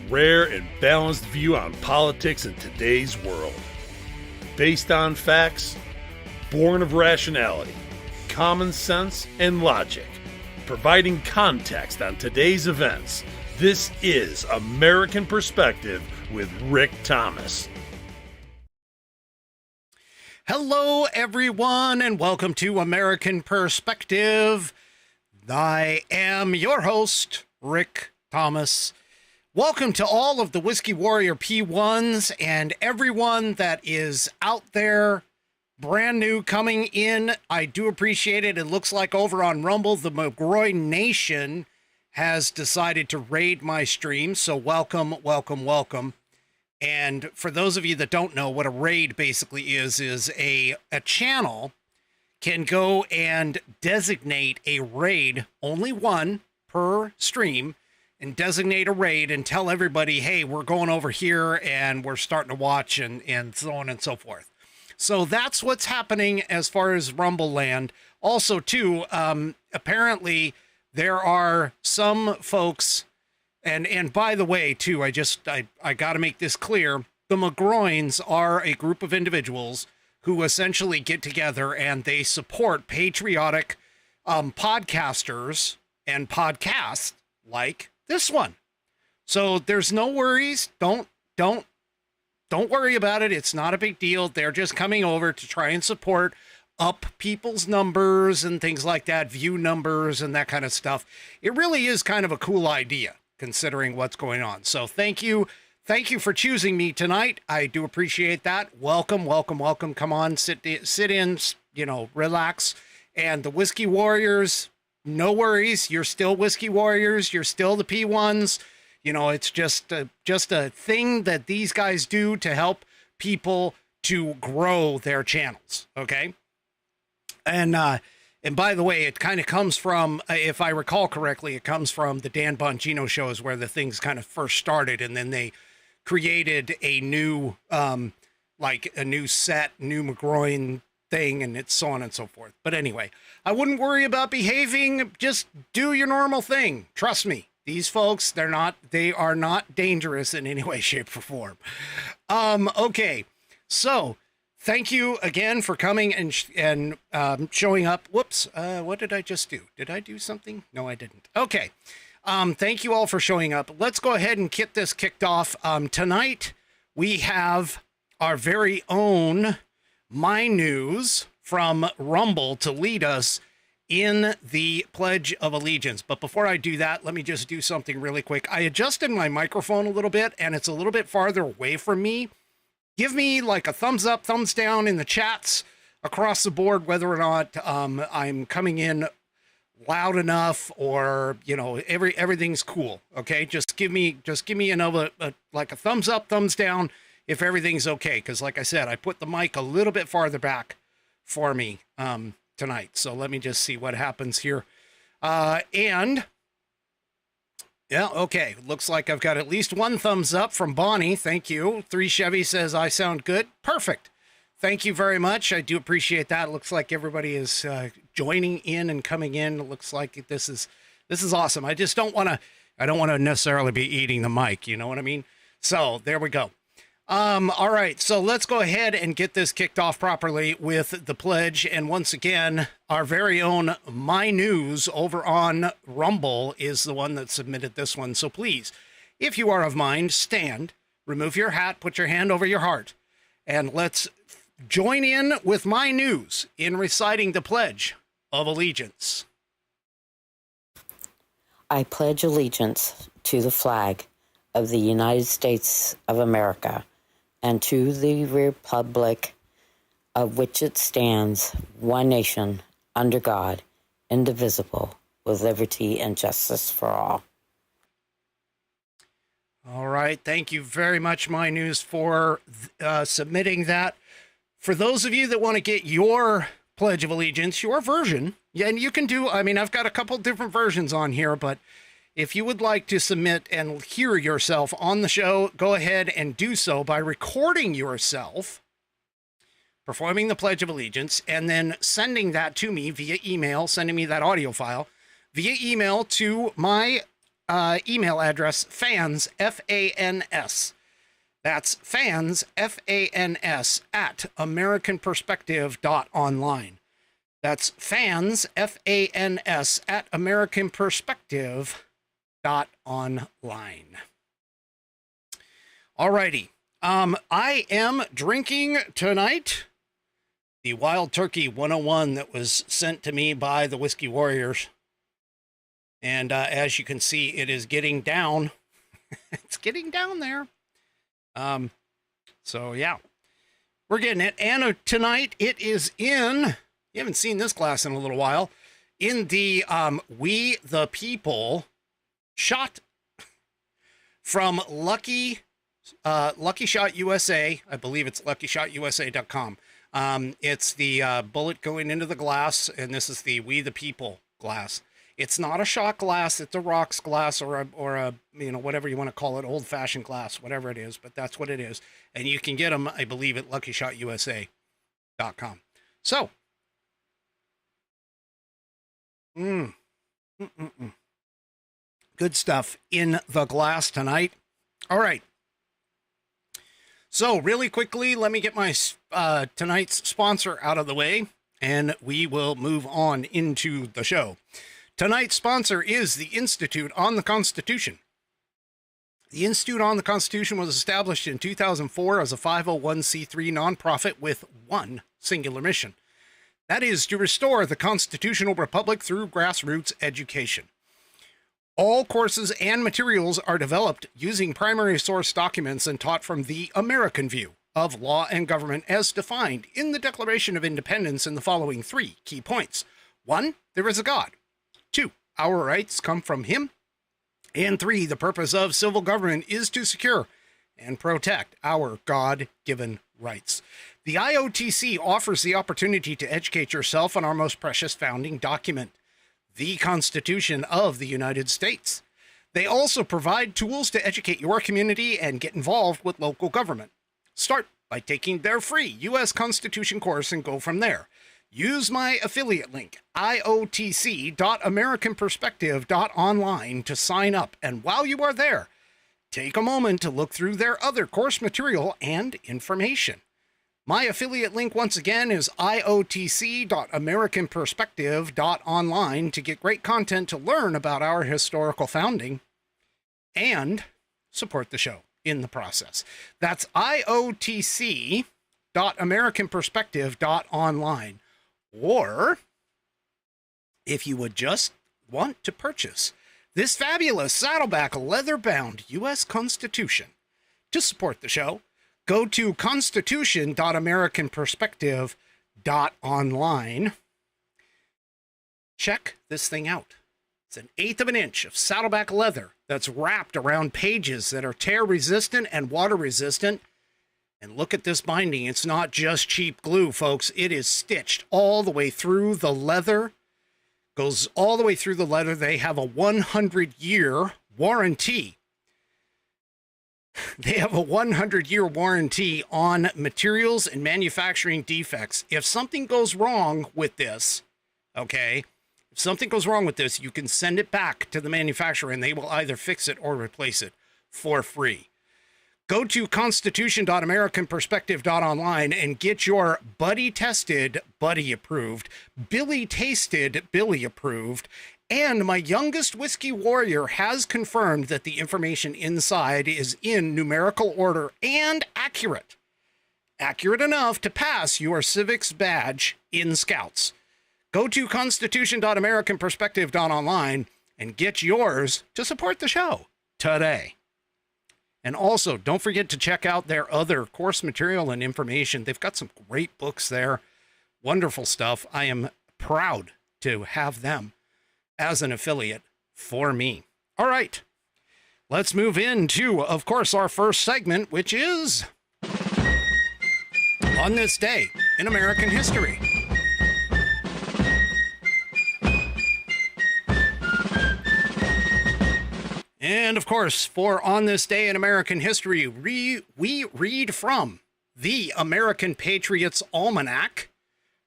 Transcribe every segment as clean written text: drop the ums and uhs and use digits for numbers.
rare and balanced view on politics in today's world. Based on facts, born of rationality, common sense, and logic, providing context on today's events. This is American Perspective with Rick Thomas. Hello, everyone, and welcome to American Perspective. I am your host, Rick Thomas. Welcome to all of the Whiskey Warrior P1s and everyone that is out there brand new coming in. I do appreciate it. It looks like over on Rumble, the McGroy Nation has decided to raid my stream. So welcome, welcome, welcome. And for those of you that don't know what a raid basically is a channel can go and designate a raid, only one per stream, and designate a raid and tell everybody, hey, we're going over here and we're starting to watch and so on and so forth. So that's what's happening as far as Rumble land. Also, too, apparently there are some folks, and by the way, too, I got to make this clear. The McGroins are a group of individuals who essentially get together and they support patriotic podcasters and podcasts like this one. So there's no worries. Don't worry about it. It's not a big deal. They're just coming over to try and support up people's numbers and things like that, view numbers and that kind of stuff. It really is kind of a cool idea considering what's going on. So thank you. Thank you for choosing me tonight. I do appreciate that. Welcome, welcome, welcome. Come on, sit in, relax. And the Whiskey Warriors, no worries. You're still Whiskey Warriors. You're still the P1s. It's just a thing that these guys do to help people to grow their channels. Okay. And by the way, it kind of comes from, if I recall correctly, it comes from the Dan Bongino shows where the things kind of first started, and then they created a new, a new set, new McGroin thing, and it's so on and so forth. But anyway, I wouldn't worry about behaving. Just do your normal thing. Trust me. These folks, they are not dangerous in any way, shape, or form. Okay. So thank you again for coming and showing up. Whoops. What did I just do? Did I do something? No, I didn't. Okay. Thank you all for showing up. Let's go ahead and get this kicked off. Tonight we have our very own My News from Rumble to lead us in the Pledge of Allegiance. But before I do that, let me just do something really quick. I adjusted my microphone a little bit and it's a little bit farther away from me. Give me like a thumbs up, thumbs down in the chats across the board, whether or not I'm coming in loud enough or, everything's cool. Okay. Just give me another, like a thumbs up, thumbs down if everything's okay. Cause like I said, I put the mic a little bit farther back for me, tonight. So let me just see what happens here. Yeah, okay. Looks like I've got at least one thumbs up from Bonnie. Thank you. 3 Chevy says I sound good. Perfect. Thank you very much. I do appreciate that. It looks like everybody is joining in and coming in. It looks like this is awesome. I just don't want to necessarily be eating the mic. You know what I mean? So there we go. All right, so let's go ahead and get this kicked off properly with the pledge. And once again, our very own My News over on Rumble is the one that submitted this one. So please, if you are of mind, stand, remove your hat, put your hand over your heart, and let's join in with My News in reciting the Pledge of Allegiance. I pledge allegiance to the flag of the United States of America and to the republic of which it stands, one nation, under God, indivisible, with liberty and justice for all. All right. Thank you very much, My News, for submitting that. For those of you that want to get your Pledge of Allegiance, your version, yeah, and you can do, I've got a couple different versions on here, but if you would like to submit and hear yourself on the show, go ahead and do so by recording yourself performing the Pledge of Allegiance and then sending that to me via email, sending me that audio file via email to my email address, fans, F-A-N-S. That's fans, F-A-N-S, at americanperspective.online. That's fans, F-A-N-S, at americanperspective.online. Alrighty. I am drinking tonight the Wild Turkey 101 that was sent to me by the Whiskey Warriors. And as you can see, it is getting down. It's getting down there. So yeah, we're getting it. And tonight it is in, you haven't seen this glass in a little while, in the We the People shot from Lucky Shot USA. I believe it's luckyshotUSA.com. It's the bullet going into the glass, and this is the We the People glass. It's not a shot glass, it's a rocks glass or a you know, whatever you want to call it, old-fashioned glass, whatever it is, but that's what it is. And you can get them, I believe, at luckyshotUSA.com. So, good stuff in the glass tonight. All right. So, really quickly, let me get my tonight's sponsor out of the way, and we will move on into the show. Tonight's sponsor is the Institute on the Constitution. The Institute on the Constitution was established in 2004 as a 501c3 nonprofit with one singular mission. That is to restore the constitutional republic through grassroots education. All courses and materials are developed using primary source documents and taught from the American view of law and government as defined in the Declaration of Independence in the following 3 key points. 1, there is a God. 2, our rights come from him. And 3, the purpose of civil government is to secure and protect our God-given rights. The IOTC offers the opportunity to educate yourself on our most precious founding document, the Constitution of the United States. They also provide tools to educate your community and get involved with local government. Start by taking their free U.S. Constitution course and go from there. Use my affiliate link, iotc.americanperspective.online, to sign up. And while you are there, take a moment to look through their other course material and information. My affiliate link, once again, is iotc.americanperspective.online to get great content to learn about our historical founding and support the show in the process. That's iotc.americanperspective.online. Or, if you would just want to purchase this fabulous Saddleback leather-bound U.S. Constitution to support the show, go to constitution.americanperspective.online. Check this thing out. It's 1/8 of an inch of Saddleback leather that's wrapped around pages that are tear-resistant and water-resistant. And look at this binding. It's not just cheap glue, folks. It is stitched all the way through the leather. Goes all the way through the leather. They have a 100-year warranty. They have a 100-year warranty on materials and manufacturing defects. If something goes wrong with this, okay, if something goes wrong with this, you can send it back to the manufacturer and they will either fix it or replace it for free. Go to constitution.americanperspective.online and get your buddy tested, buddy approved, Billy tasted, Billy approved, and my youngest whiskey warrior has confirmed that the information inside is in numerical order and accurate. Accurate enough to pass your civics badge in Scouts. Go to constitution.americanperspective.online and get yours to support the show today. And also, don't forget to check out their other course material and information. They've got some great books there. Wonderful stuff. I am proud to have them as an affiliate for me. All right. Let's move into, of course, our first segment, which is On This Day in American History. And, of course, for On This Day in American History, we read from the American Patriots Almanac,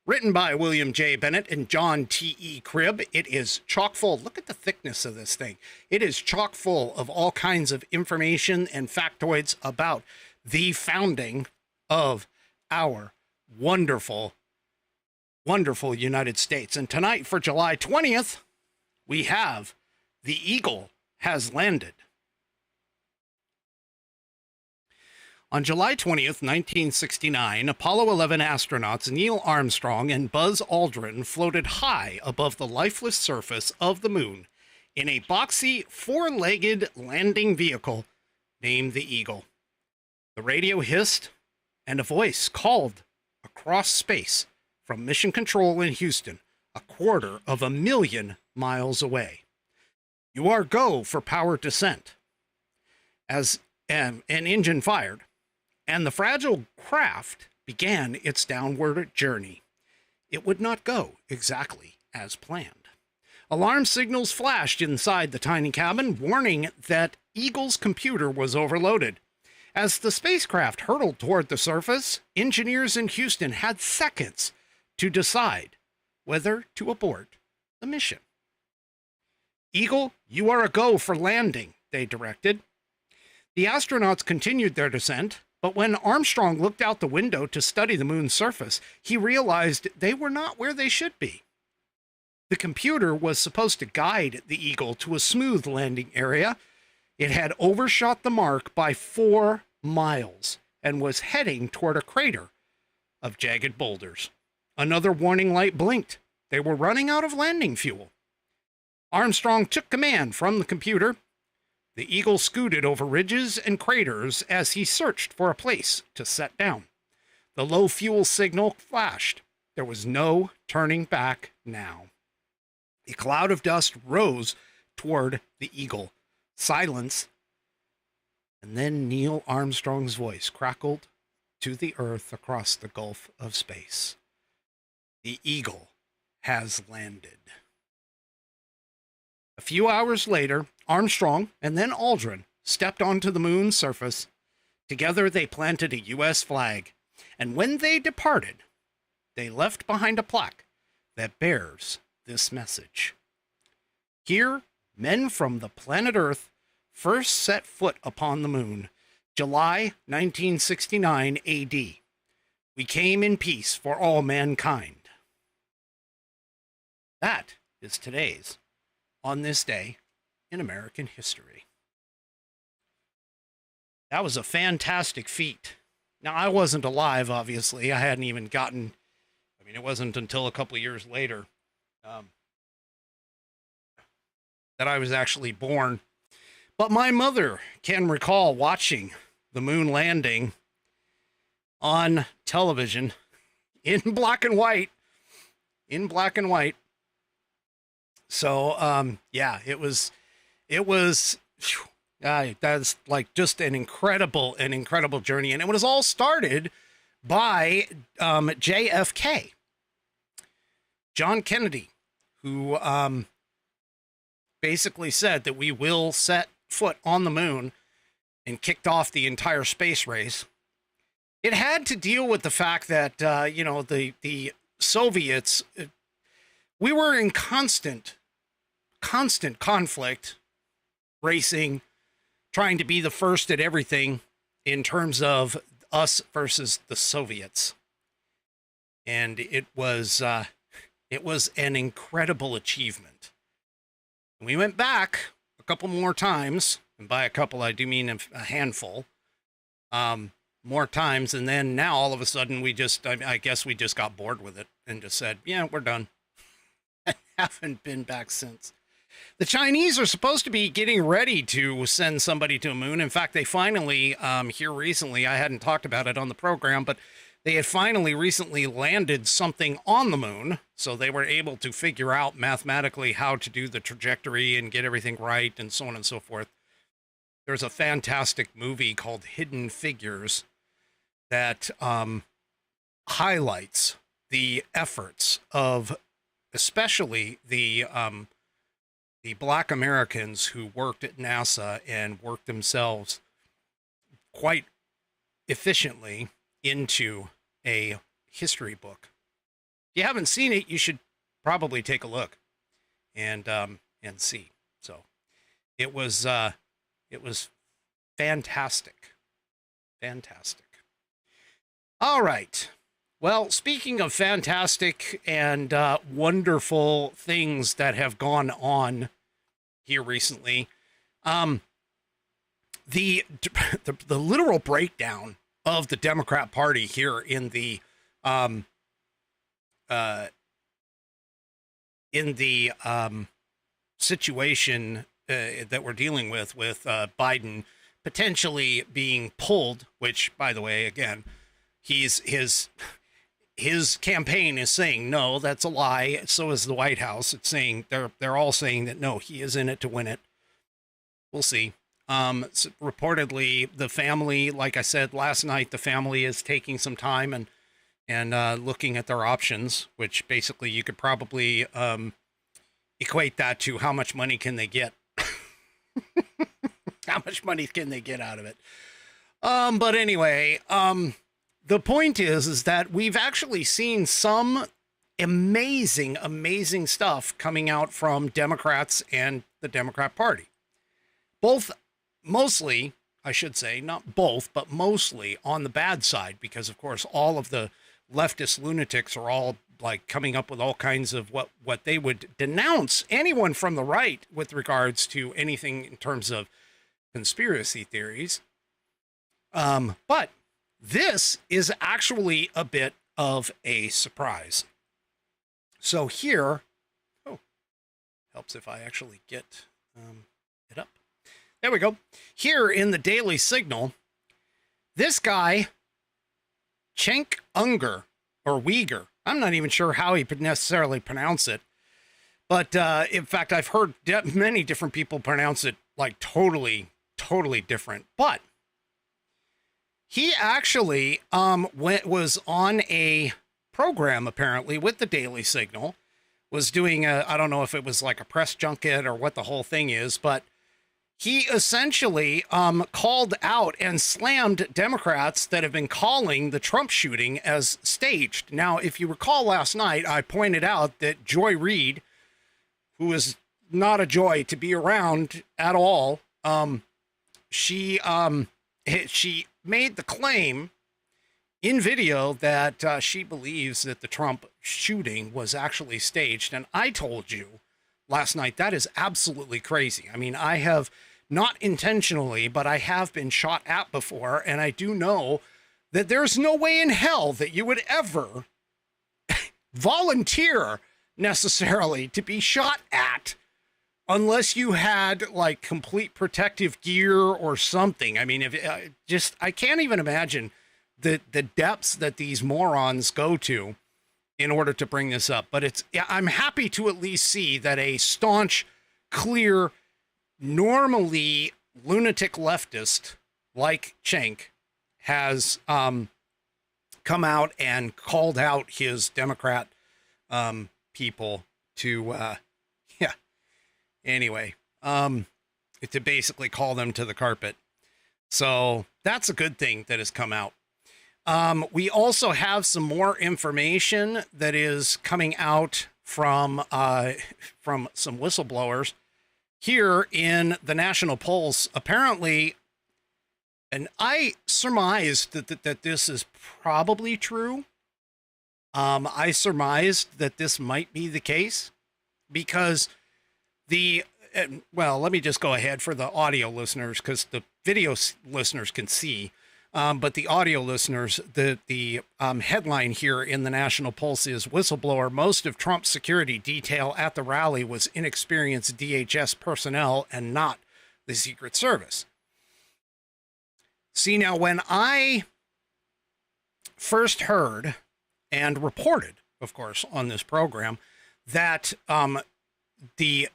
Written by William J. Bennett and John T.E. Cribb. It is chock full. Look at the thickness of this thing. It is chock full of all kinds of information and factoids about the founding of our wonderful, wonderful United States. And tonight, for July 20th, we have the Eagle has landed. On July 20th, 1969, Apollo 11 astronauts Neil Armstrong and Buzz Aldrin floated high above the lifeless surface of the moon in a boxy, four-legged landing vehicle named the Eagle. The radio hissed, and a voice called across space from Mission Control in Houston, 250,000 miles away. "You are go for power descent." As an engine fired, and the fragile craft began its downward journey. It would not go exactly as planned. Alarm signals flashed inside the tiny cabin, warning that Eagle's computer was overloaded. As the spacecraft hurtled toward the surface, engineers in Houston had seconds to decide whether to abort the mission. "Eagle, you are a go for landing," they directed. The astronauts continued their descent, but when Armstrong looked out the window to study the moon's surface, he realized they were not where they should be. The computer was supposed to guide the Eagle to a smooth landing area. It had overshot the mark by 4 miles and was heading toward a crater of jagged boulders. Another warning light blinked. They were running out of landing fuel. Armstrong took command from the computer. The Eagle scooted over ridges and craters as he searched for a place to set down. The low fuel signal flashed. There was no turning back now. A cloud of dust rose toward the Eagle. Silence. And then Neil Armstrong's voice crackled to the earth across the gulf of space. "The Eagle has landed." A few hours later, Armstrong and then Aldrin stepped onto the moon's surface. Together, they planted a U.S. flag, and when they departed, they left behind a plaque that bears this message. Here, men from the planet Earth first set foot upon the moon, July 1969 AD. We came in peace for all mankind. That is today's On This Day in American History. That was a fantastic feat. Now, I wasn't alive, obviously. I hadn't even gotten, it wasn't until a couple of years later that I was actually born. But my mother can recall watching the moon landing on television in black and white. So, yeah, it was, that's like just an incredible journey. And it was all started by JFK, John Kennedy, who basically said that we will set foot on the moon and kicked off the entire space race. It had to deal with the fact that, the Soviets, we were in constant conflict, racing, trying to be the first at everything in terms of us versus the Soviets. And it was an incredible achievement. We went back a couple more times, and by a couple I do mean a handful, more times, and then now all of a sudden I guess we just got bored with it and just said, yeah, we're done. I haven't been back since. The Chinese are supposed to be getting ready to send somebody to the moon. In fact, they finally, here recently, I hadn't talked about it on the program, but they had finally recently landed something on the moon. So they were able to figure out mathematically how to do the trajectory and get everything right and so on and so forth. There's a fantastic movie called Hidden Figures that highlights the efforts of especially the Black Americans who worked at NASA and worked themselves quite efficiently into a history book. you haven't seen it, you should probably take a look and see. So it was fantastic. Fantastic. All right. Well, speaking of fantastic and wonderful things that have gone on here recently, the literal breakdown of the Democrat Party here in the situation that we're dealing with Biden potentially being pulled, which, by the way, again, his campaign is saying, no, that's a lie. So is the White House. It's saying they're all saying that, no, he is in it to win it. We'll see. So reportedly, the family, like I said last night, the family is taking some time and looking at their options, which basically you could probably equate that to how much money can they get. How much money can they get out of it? But anyway, the point is that we've actually seen some amazing, amazing stuff coming out from Democrats and the Democrat Party. Both, mostly, I should say, not both, but mostly on the bad side, because of course all of the leftist lunatics are all like coming up with all kinds of what they would denounce anyone from the right with regards to anything in terms of conspiracy theories. But this is actually a bit of a surprise. So here, helps if I actually get it up. There we go. Here in the Daily Signal, this guy, Cenk Uygur, or Uyghur, I'm not even sure how he could necessarily pronounce it. But in fact, I've heard many different people pronounce it like totally different. But he actually was on a program, apparently, with the Daily Signal, was doing I don't know if it was like a press junket or what the whole thing is, but he essentially called out and slammed Democrats that have been calling the Trump shooting as staged. Now, if you recall last night, I pointed out that Joy Reid, who is not a joy to be around at all, she made the claim in video that she believes that the Trump shooting was actually staged. And I told you last night, that is absolutely crazy. I mean, I have not intentionally, but I have been shot at before. And I do know that there's no way in hell that you would ever volunteer necessarily to be shot at unless you had like complete protective gear or something. I mean, if I can't even imagine the depths that these morons go to in order to bring this up. But I'm happy to at least see that a staunch, clear, normally lunatic leftist like Cenk has come out and called out his Democrat people to anyway, to basically call them to the carpet. So that's a good thing that has come out. We also have some more information that is coming out from some whistleblowers here in the National Pulse. Apparently, and I surmised that this is probably true. I surmised that this might be the case because well, let me just go ahead for the audio listeners because the video listeners can see. But the audio listeners, the headline here in the National Pulse is whistleblower. Most of Trump's security detail at the rally was inexperienced DHS personnel and not the Secret Service. See, now when I first heard and reported, of course, on this program that the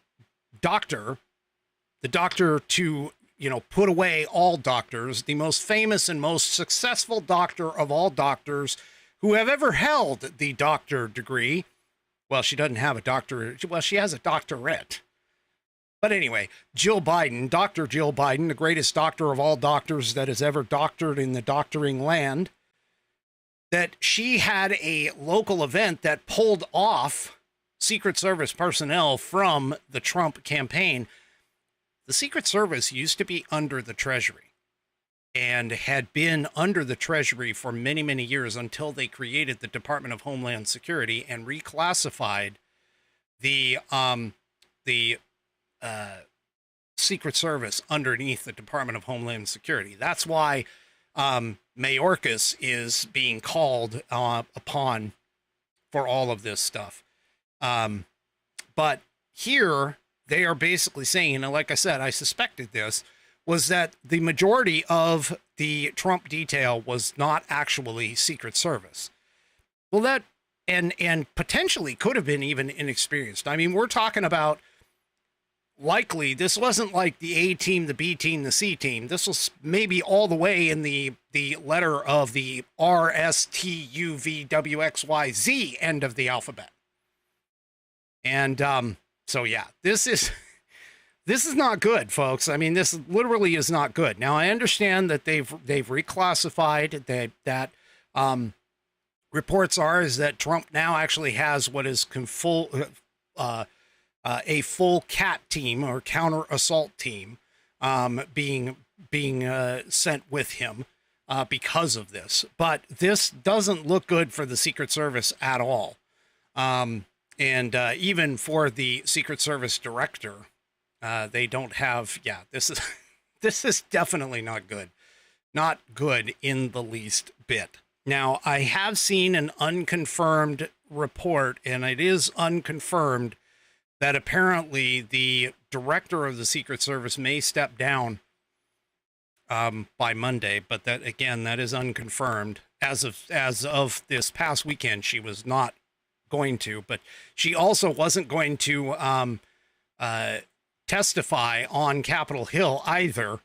doctor to put away all doctors, the most famous and most successful doctor of all doctors who have ever held the doctor degree. Well, she doesn't have a doctorate. Well, she has a doctorate. But anyway, Dr. Jill Biden, the greatest doctor of all doctors that has ever doctored in the doctoring land, that she had a local event that pulled off Secret Service personnel from the Trump campaign. The Secret Service used to be under the Treasury and had been under the Treasury for many, many years until they created the Department of Homeland Security and reclassified the Secret Service underneath the Department of Homeland Security. That's why Mayorkas is being called upon for all of this stuff. But here they are basically saying, and like I said, I suspected this, was that the majority of the Trump detail was not actually Secret Service. Well, that and potentially could have been even inexperienced. I mean, we're talking about likely this wasn't like the A team, the B team, the C team. This was maybe all the way in the letter of the R, S, T, U, V, W, X, Y, Z end of the alphabet. And so yeah, this is not good, folks. I mean, this literally is not good. Now, I understand that they've reclassified that reports is that Trump now actually has what is a full CAT team or counter assault team being sent with him because of this. But this doesn't look good for the Secret Service at all. And even for the Secret Service director, they don't have, this is definitely not good. Not good in the least bit. Now, I have seen an unconfirmed report, and it is unconfirmed, that apparently the director of the Secret Service may step down by Monday, but that, again, that is unconfirmed. As of this past weekend, she was not going to, but she also wasn't going to testify on Capitol Hill either.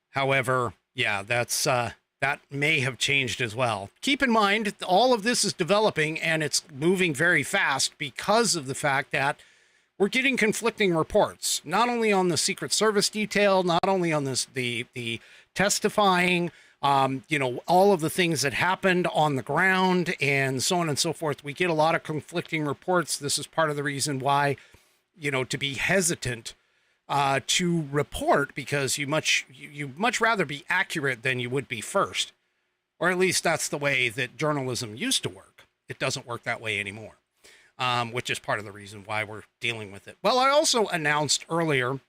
However, yeah, that may have changed as well. Keep in mind, all of this is developing and it's moving very fast because of the fact that we're getting conflicting reports, not only on the Secret Service detail, not only on the testifying, all of the things that happened on the ground and so on and so forth. We get a lot of conflicting reports. This is part of the reason why, to be hesitant to report, because you much rather be accurate than you would be first, or at least that's the way that journalism used to work. It doesn't work that way anymore, which is part of the reason why we're dealing with it. Well, I also announced earlier,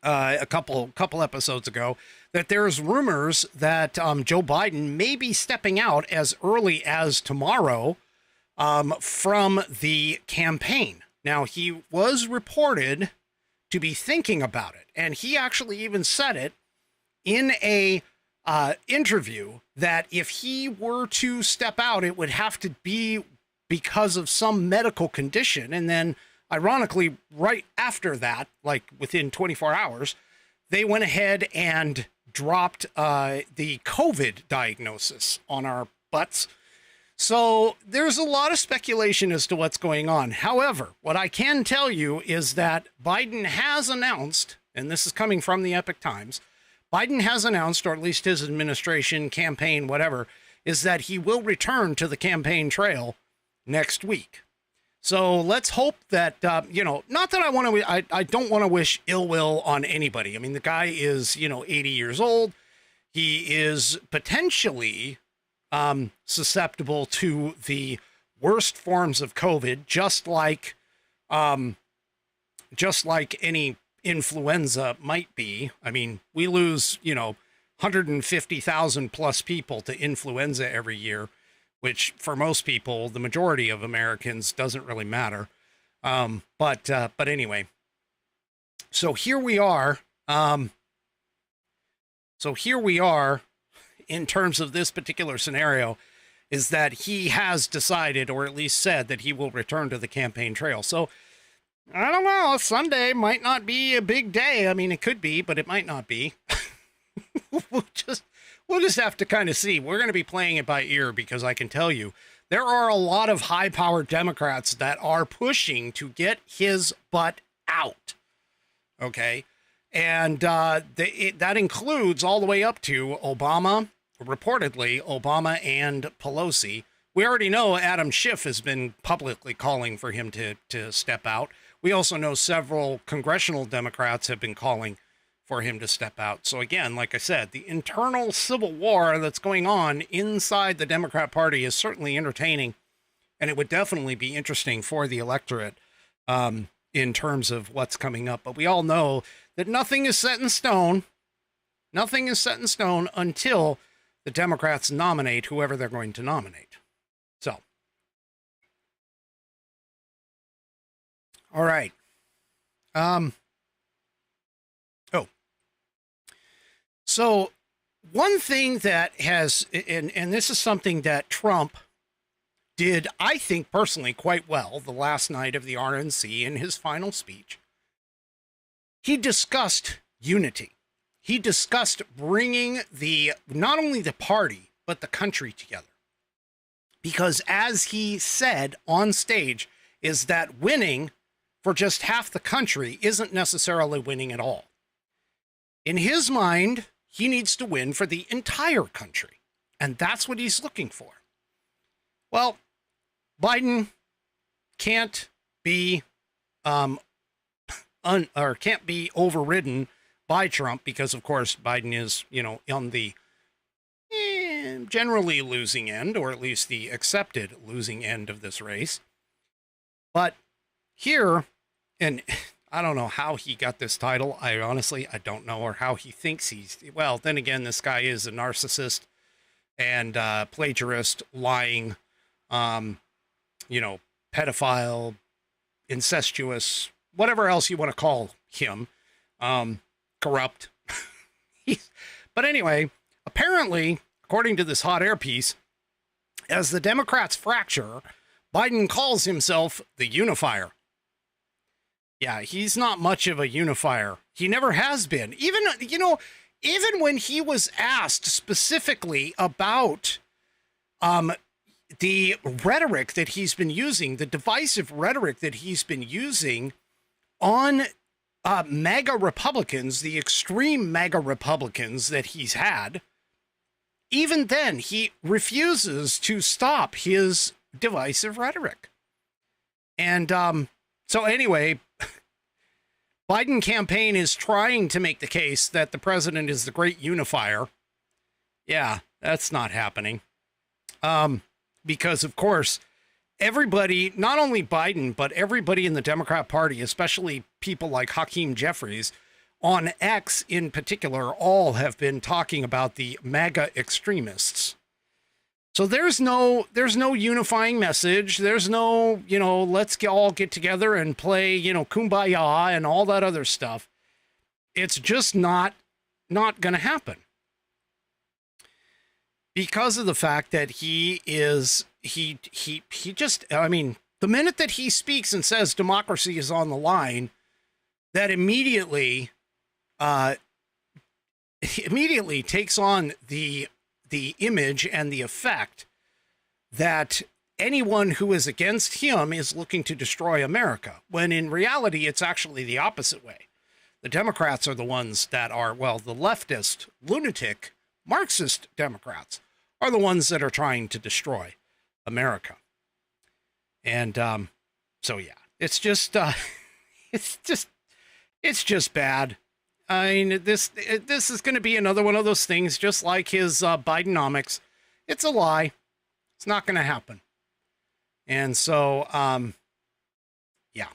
a couple episodes ago, that there's rumors that Joe Biden may be stepping out as early as tomorrow from the campaign. Now, he was reported to be thinking about it, and he actually even said it in a interview that if he were to step out, it would have to be because of some medical condition. And then, ironically, right after that, like within 24 hours, they went ahead and dropped the COVID diagnosis on our butts. So there's a lot of speculation as to what's going on. However, what I can tell you is that Biden has announced, and this is coming from the Epoch Times, Biden has announced, or at least his administration, campaign, whatever, is that he will return to the campaign trail next week. So let's hope that, not that I don't want to wish ill will on anybody. I mean, the guy is, 80 years old. He is potentially susceptible to the worst forms of COVID, just like any influenza might be. I mean, we lose, 150,000 plus people to influenza every year, which for most people, the majority of Americans, doesn't really matter. But anyway, so here we are. In terms of this particular scenario, is that he has decided, or at least said, that he will return to the campaign trail. So I don't know, Sunday might not be a big day. I mean, it could be, but it might not be. We'll just have to kind of see. We're going to be playing it by ear, because I can tell you there are a lot of high-powered Democrats that are pushing to get his butt out. Okay. And that includes all the way up to Obama, reportedly Obama and Pelosi. We already know Adam Schiff has been publicly calling for him to step out. We also know several congressional Democrats have been calling for him to step out. So again, like I said, the internal civil war that's going on inside the Democrat Party is certainly entertaining, and it would definitely be interesting for the electorate in terms of what's coming up. But we all know that nothing is set in stone. Nothing is set in stone until the Democrats nominate whoever they're going to nominate. So, all right. So one thing that has, and this is something that Trump did, I think personally, quite well the last night of the RNC in his final speech. He discussed unity. He discussed bringing not only the party, but the country together. Because as he said on stage, is that winning for just half the country isn't necessarily winning at all. In his mind, he needs to win for the entire country. And that's what he's looking for. Well, Biden can't be can't be overridden by Trump because, of course, Biden is, on the generally losing end, or at least the accepted losing end of this race. But here, and I don't know how he got this title. I don't know, or how he thinks well, then again, this guy is a narcissist and plagiarist, lying, pedophile, incestuous, whatever else you want to call him, corrupt. But anyway, apparently, according to this hot air piece, as the Democrats fracture, Biden calls himself the unifier. Yeah, he's not much of a unifier. He never has been. Even when he was asked specifically about the rhetoric that he's been using, the divisive rhetoric that he's been using on MAGA Republicans, the extreme MAGA Republicans that he's had, even then he refuses to stop his divisive rhetoric. And so anyway, Biden campaign is trying to make the case that the president is the great unifier. Yeah, that's not happening. Because, of course, everybody, not only Biden, but everybody in the Democrat Party, especially people like Hakeem Jeffries, on X in particular, all have been talking about the MAGA extremists. So there's no unifying message. There's no, let's all get together and play, kumbaya and all that other stuff. It's just not going to happen. Because of the fact that he just, the minute that he speaks and says democracy is on the line, that immediately takes on the image and the effect that anyone who is against him is looking to destroy America, when in reality, it's actually the opposite way. The Democrats are the ones that are, the leftist, lunatic, Marxist Democrats are the ones that are trying to destroy America. And so, yeah, it's just bad. I mean, this is going to be another one of those things, just like his Bidenomics. It's a lie. It's not going to happen. And so, yeah.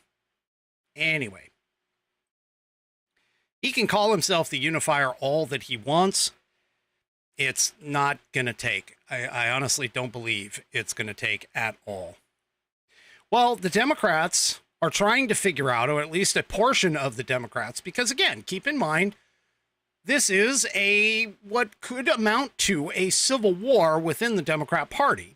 Anyway, he can call himself the unifier all that he wants. It's not going to take. I honestly don't believe it's going to take at all. Well, the Democrats are trying to figure out, or at least a portion of the Democrats, because again, keep in mind, this is what could amount to a civil war within the Democrat Party.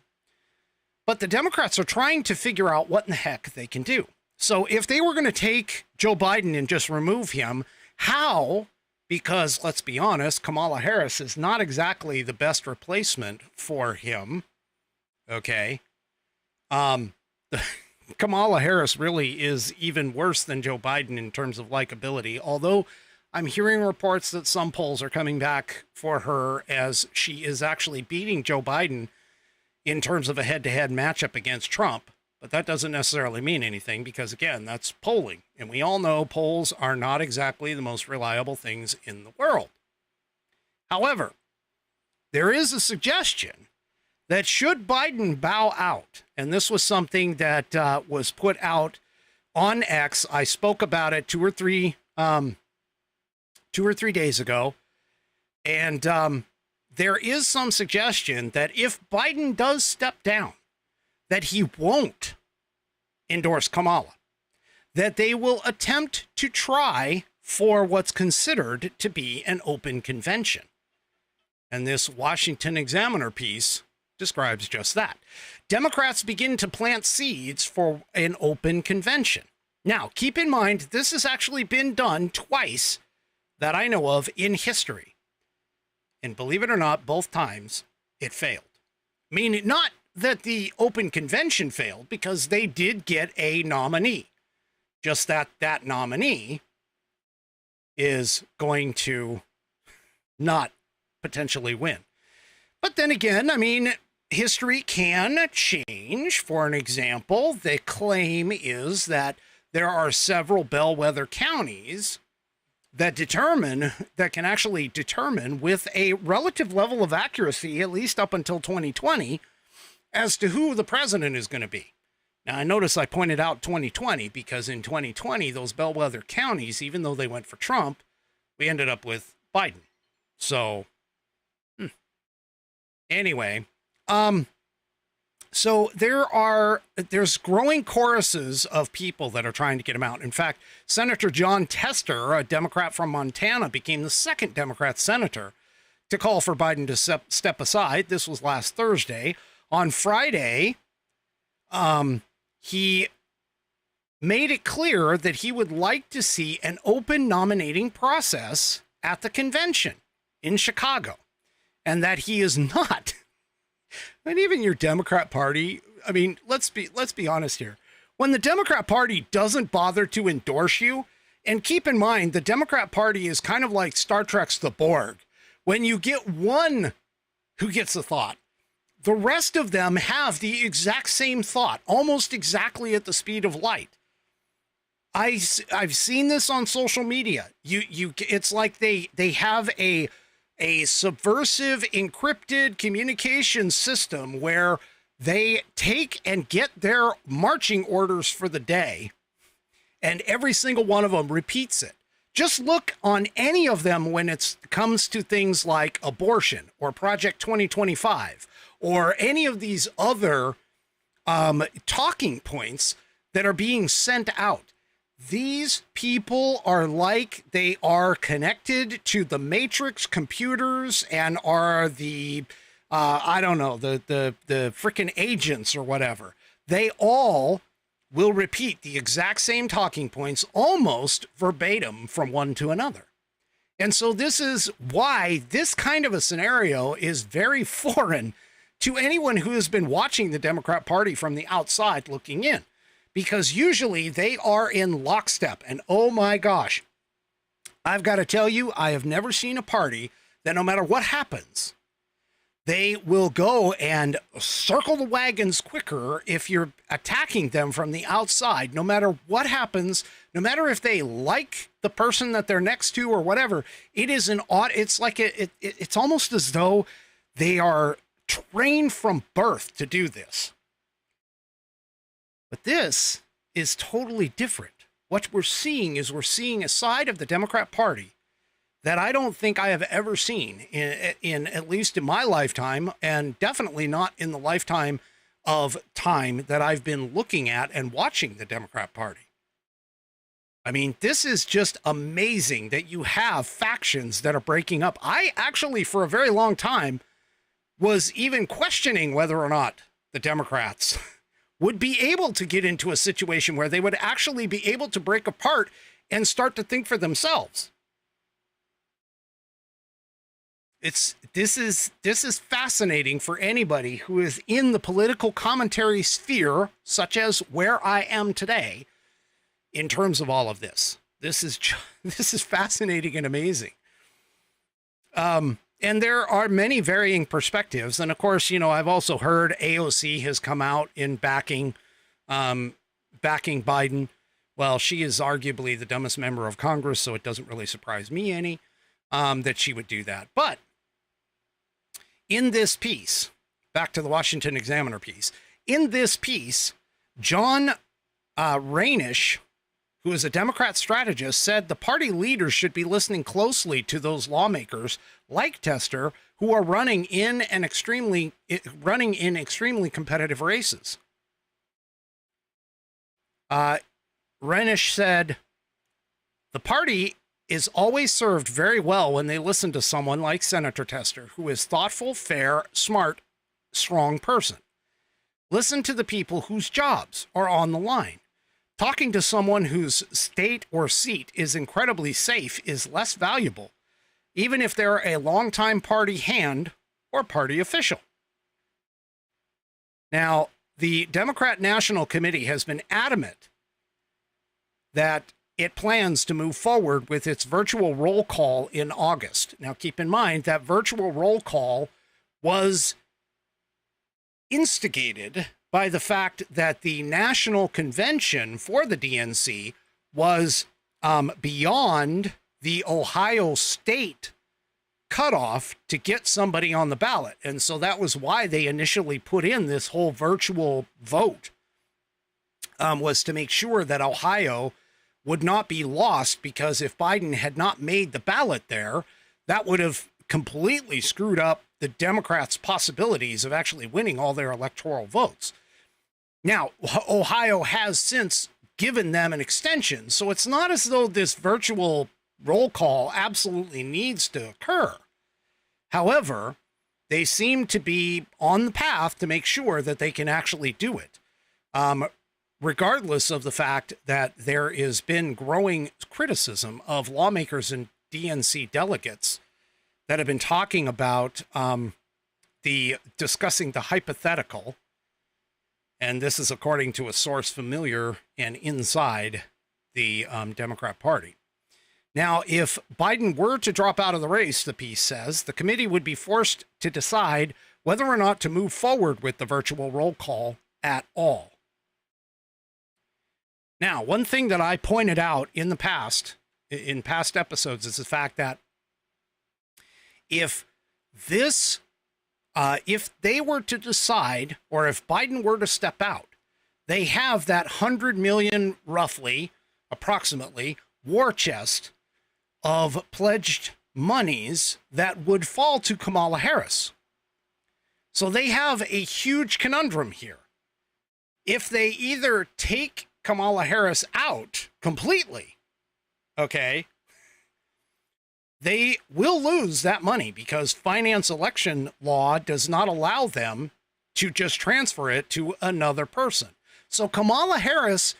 But the Democrats are trying to figure out what in the heck they can do. So if they were going to take Joe Biden and just remove him, how? Because let's be honest, Kamala Harris is not exactly the best replacement for him. Okay. Kamala Harris really is even worse than Joe Biden in terms of likability, although I'm hearing reports that some polls are coming back for her as she is actually beating Joe Biden in terms of a head-to-head matchup against Trump. But that doesn't necessarily mean anything because, again, that's polling. And we all know polls are not exactly the most reliable things in the world. However, there is a suggestion that should Biden bow out, and this was something that was put out on X. I spoke about it 2 or 3 days ago. And there is some suggestion that if Biden does step down, that he won't endorse Kamala, that they will attempt to try for what's considered to be an open convention. And this Washington Examiner piece describes just that. Democrats begin to plant seeds for an open convention. Now, keep in mind, this has actually been done twice that I know of in history. And believe it or not, both times it failed. Meaning not that the open convention failed, because they did get a nominee. Just that that nominee is going to not potentially win. But then again, I mean, history can change. For an example, the claim is that there are several bellwether counties that can actually determine with a relative level of accuracy, at least up until 2020, as to who the president is going to be. Now, I notice I pointed out 2020 because in 2020, those bellwether counties, even though they went for Trump, we ended up with Biden. So, anyway, so there's growing choruses of people that are trying to get him out. In fact, Senator John Tester, a Democrat from Montana, became the second Democrat senator to call for Biden to step aside. This was last Thursday. On Friday, he made it clear that he would like to see an open nominating process at the convention in Chicago, and that he is not. And even your Democrat Party, I mean, let's be honest here. When the Democrat Party doesn't bother to endorse you, and keep in mind, the Democrat Party is kind of like Star Trek's The Borg. When you get one who gets a thought, the rest of them have the exact same thought, almost exactly at the speed of light. I've seen this on social media. It's like they have a subversive encrypted communication system where they take and get their marching orders for the day, and every single one of them repeats it. Just look on any of them when it comes to things like abortion or Project 2025 or any of these other talking points that are being sent out. These people are like they are connected to the Matrix computers and are the, the freaking agents or whatever. They all will repeat the exact same talking points almost verbatim from one to another. And so this is why this kind of a scenario is very foreign to anyone who has been watching the Democrat Party from the outside looking in. Because usually they are in lockstep. And oh my gosh, I've got to tell you, I have never seen a party that no matter what happens, they will go and circle the wagons quicker if you're attacking them from the outside. No matter what happens, no matter if they like the person that they're next to or whatever, it is it's like it's almost as though they are trained from birth to do this. But this is totally different. What we're seeing is we're seeing a side of the Democrat Party that I don't think I have ever seen in at least in my lifetime, and definitely not in the lifetime of time that I've been looking at and watching the Democrat Party. I mean, this is just amazing that you have factions that are breaking up. I actually, for a very long time, was even questioning whether or not the Democrats would be able to get into a situation where they would actually be able to break apart and start to think for themselves. This is fascinating for anybody who is in the political commentary sphere, such as where I am today, in terms of all of this. This is this is fascinating and amazing. And there are many varying perspectives. And of course, you know, I've also heard AOC has come out in backing Biden. Well, she is arguably the dumbest member of Congress, so it doesn't really surprise me any that she would do that. But in this piece, back to the Washington Examiner piece, in this piece, John Rainish, who is a Democrat strategist, said the party leaders should be listening closely to those lawmakers like Tester who are running in extremely competitive races. Rainish said, the party is always served very well when they listen to someone like Senator Tester, who is thoughtful, fair, smart, strong person. Listen to the people whose jobs are on the line. Talking to someone whose state or seat is incredibly safe is less valuable, even if they're a longtime party hand or party official. Now, the Democrat National Committee has been adamant that it plans to move forward with its virtual roll call in August. Now, keep in mind that virtual roll call was instigated by the fact that the national convention for the DNC was beyond the Ohio state cutoff to get somebody on the ballot. And so that was why they initially put in this whole virtual vote, was to make sure that Ohio would not be lost, because if Biden had not made the ballot there, that would have completely screwed up the Democrats' possibilities of actually winning all their electoral votes. Now, Ohio has since given them an extension, so it's not as though this virtual roll call absolutely needs to occur. However, they seem to be on the path to make sure that they can actually do it, regardless of the fact that there has been growing criticism of lawmakers and DNC delegates that have been talking about discussing the hypothetical. And this is according to a source familiar and inside the Democrat Party. Now, if Biden were to drop out of the race, the piece says, the committee would be forced to decide whether or not to move forward with the virtual roll call at all. Now, one thing that I pointed out in past episodes, is the fact that if they were to decide, or if Biden were to step out, they have that 100 million, roughly, approximately, war chest of pledged monies that would fall to Kamala Harris. So they have a huge conundrum here. If they either take Kamala Harris out completely, okay, they will lose that money, because finance election law does not allow them to just transfer it to another person. So Kamala Harris,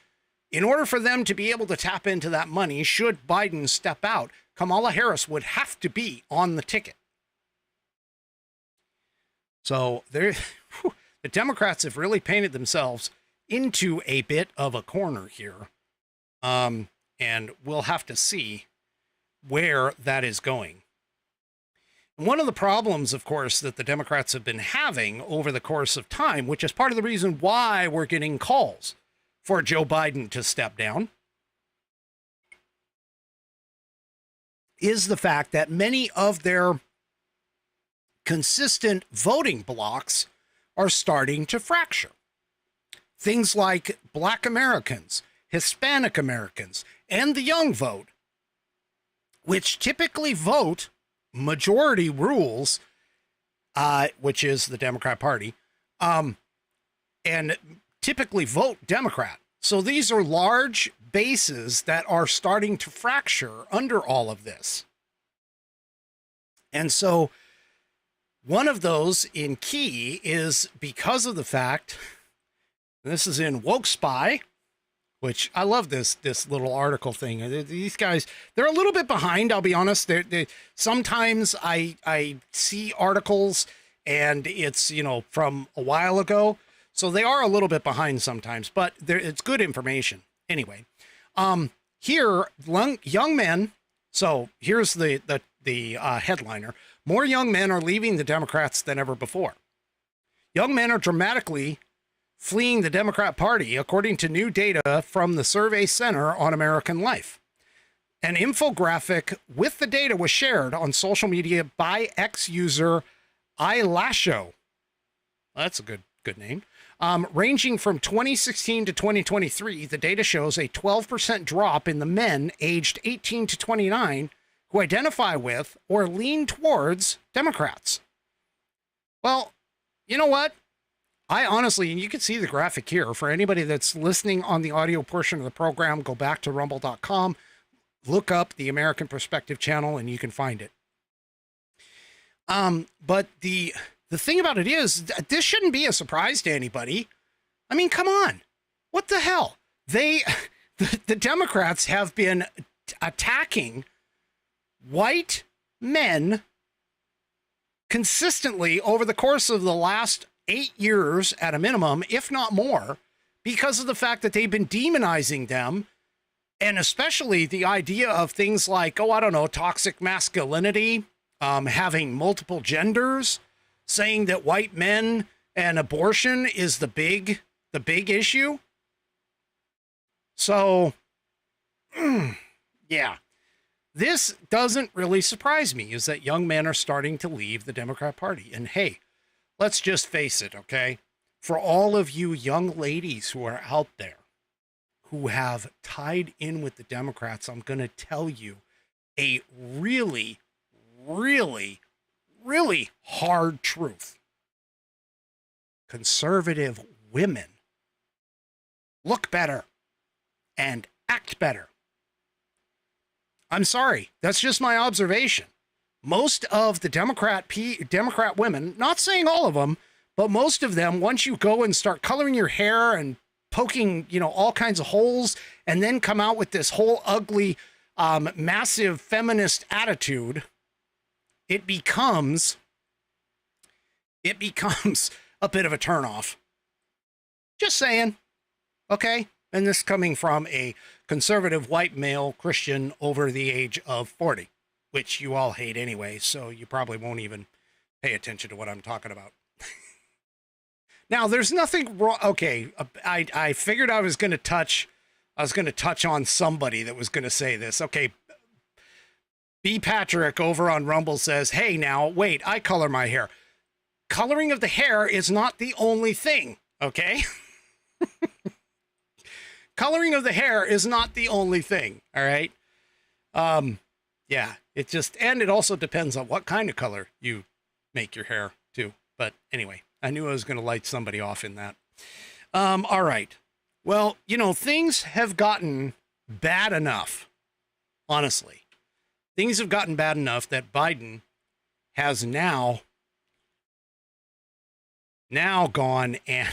in order for them to be able to tap into that money, should Biden step out, Kamala Harris would have to be on the ticket. So the Democrats have really painted themselves into a bit of a corner here. And we'll have to see where that is going. One of the problems, of course, that the Democrats have been having over the course of time, which is part of the reason why we're getting calls for Joe Biden to step down, is the fact that many of their consistent voting blocks are starting to fracture. Things like Black Americans, Hispanic Americans, and the young vote, which typically vote majority rules, which is the Democrat Party, and typically vote Democrat. So these are large bases that are starting to fracture under all of this. And so one of those in key is because of the fact, this is in Woke Spy, which I love this little article thing. These guys, they're a little bit behind, I'll be honest. They sometimes I see articles and it's, from a while ago. So they are a little bit behind sometimes, but it's good information. Anyway, Here, young men. So here's the headliner. More young men are leaving the Democrats than ever before. Young men are dramatically fleeing the Democrat Party, according to new data from the Survey Center on American Life. An infographic with the data was shared on social media by ex-user iLasho. That's a good name. Ranging from 2016 to 2023, the data shows a 12% drop in the men aged 18 to 29 who identify with or lean towards Democrats. Well, you know what? I honestly, and you can see the graphic here, for anybody that's listening on the audio portion of the program, go back to rumble.com, look up the American Perspective channel, and you can find it. But the thing about it is, this shouldn't be a surprise to anybody. I mean, come on. What the hell? The Democrats have been attacking white men consistently over the course of the last 8 years at a minimum, if not more, because of the fact that they've been demonizing them. And especially the idea of things like, oh, I don't know, toxic masculinity, having multiple genders, saying that white men and abortion is the big issue. So, yeah, this doesn't really surprise me, is that young men are starting to leave the Democrat Party. And hey, let's just face it, okay? For all of you young ladies who are out there who have tied in with the Democrats, I'm going to tell you a really, really, really hard truth. Conservative women look better and act better. I'm sorry, that's just my observation. Most of the Democrat women, not saying all of them, but most of them, once you go and start coloring your hair and poking, all kinds of holes, and then come out with this whole ugly, massive feminist attitude, it becomes a bit of a turnoff. Just saying. Okay? And this coming from a conservative white male Christian over the age of 40, which you all hate anyway, so you probably won't even pay attention to what I'm talking about. Now, there's nothing wrong. Okay, I figured I was going to touch on somebody that was going to say this. Okay, B. Patrick over on Rumble says, hey, now, wait, I color my hair. Coloring of the hair is not the only thing, okay? Coloring of the hair is not the only thing, all right? Yeah, and it also depends on what kind of color you make your hair too. But anyway, I knew I was going to light somebody off in that. All right. Well, things have gotten bad enough, honestly. Things have gotten bad enough that Biden has now gone and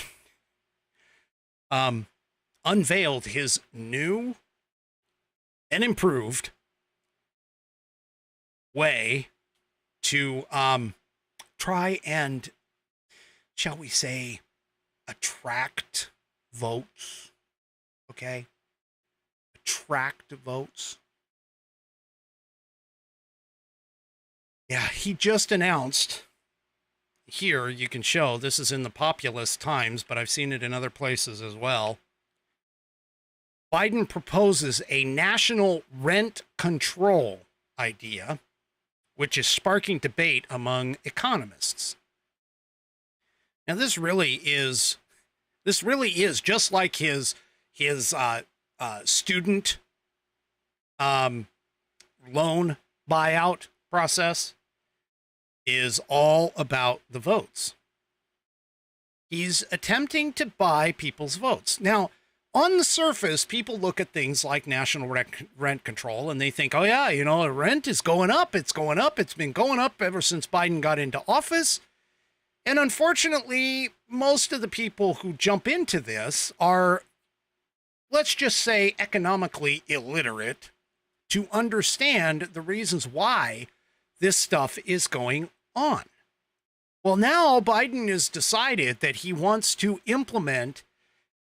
unveiled his new and improved way to try and, shall we say, attract votes. Okay? Attract votes. Yeah, he just announced, here you can show, this is in the Populist Times, but I've seen it in other places as well. Biden proposes a national rent control idea, which is sparking debate among economists. Now, this really is just like his student loan buyout process is all about the votes. He's attempting to buy people's votes. Now, on the surface, people look at things like national rent control and they think, oh yeah, the rent is going up. It's going up. It's been going up ever since Biden got into office. And unfortunately, most of the people who jump into this are, let's just say, economically illiterate to understand the reasons why this stuff is going on. Well, now Biden has decided that he wants to implement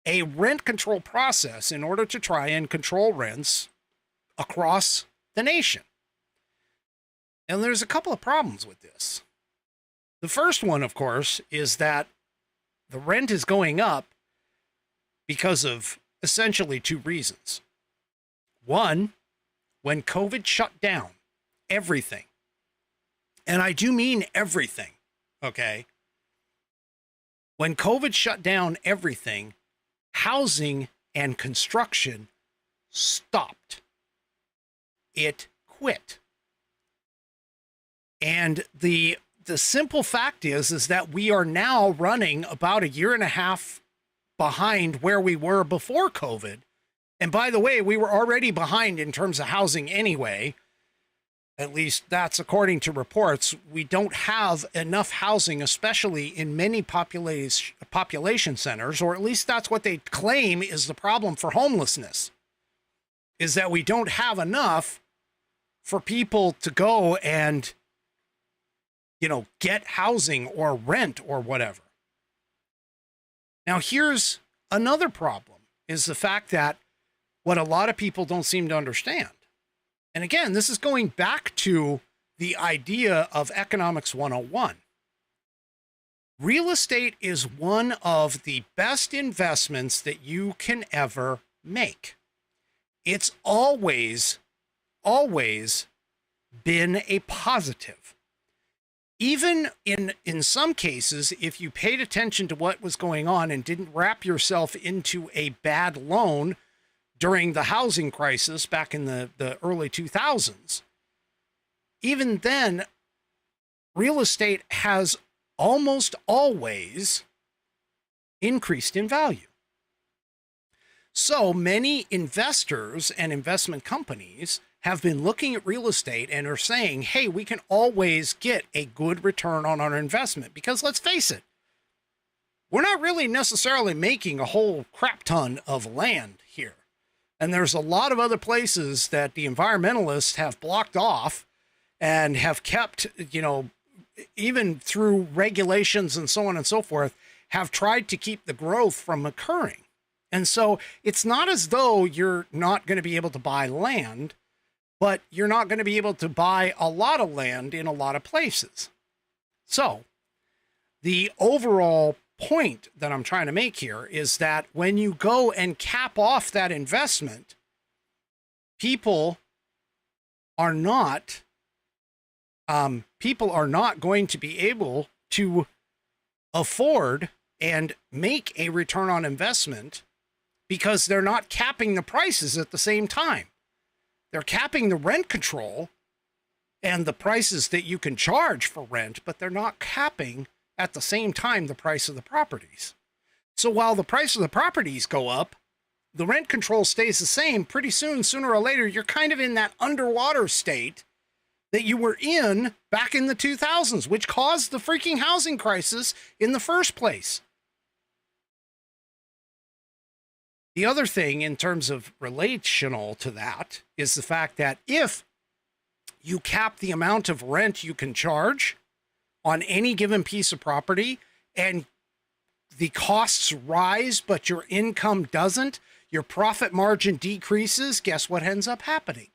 a rent control process in order to try and control rents across the nation. And there's a couple of problems with this. The first one, of course, is that the rent is going up because of essentially two reasons. One, when COVID shut down everything, and I do mean everything, okay? When COVID shut down everything, housing and construction stopped. It quit. And the simple fact is that we are now running about a year and a half behind where we were before COVID. And by the way, we were already behind in terms of housing anyway. At least that's according to reports. We don't have enough housing, especially in many population centers, or at least that's what they claim is the problem for homelessness, is that we don't have enough for people to go and, get housing or rent or whatever. Now, here's another problem, is the fact that what a lot of people don't seem to understand. And again, this is going back to the idea of Economics 101. Real estate is one of the best investments that you can ever make. It's always been a positive. Even in some cases, if you paid attention to what was going on and didn't wrap yourself into a bad loan during the housing crisis back in the early 2000s, even then, real estate has almost always increased in value. So many investors and investment companies have been looking at real estate and are saying, hey, we can always get a good return on our investment. Because let's face it, we're not really necessarily making a whole crap ton of land here. And there's a lot of other places that the environmentalists have blocked off and have kept, even through regulations and so on and so forth, have tried to keep the growth from occurring. And so it's not as though you're not going to be able to buy land, but you're not going to be able to buy a lot of land in a lot of places. So the overall point that I'm trying to make here is that when you go and cap off that investment, people are not going to be able to afford and make a return on investment because they're not capping the prices at the same time. They're capping the rent control and the prices that you can charge for rent, but they're not capping at the same time the price of the properties. So while the price of the properties go up, the rent control stays the same. Pretty soon, sooner or later, you're kind of in that underwater state that you were in back in the 2000s, which caused the freaking housing crisis in the first place. The other thing in terms of relational to that is the fact that if you cap the amount of rent you can charge on any given piece of property and the costs rise, but your income doesn't, your profit margin decreases, guess what ends up happening?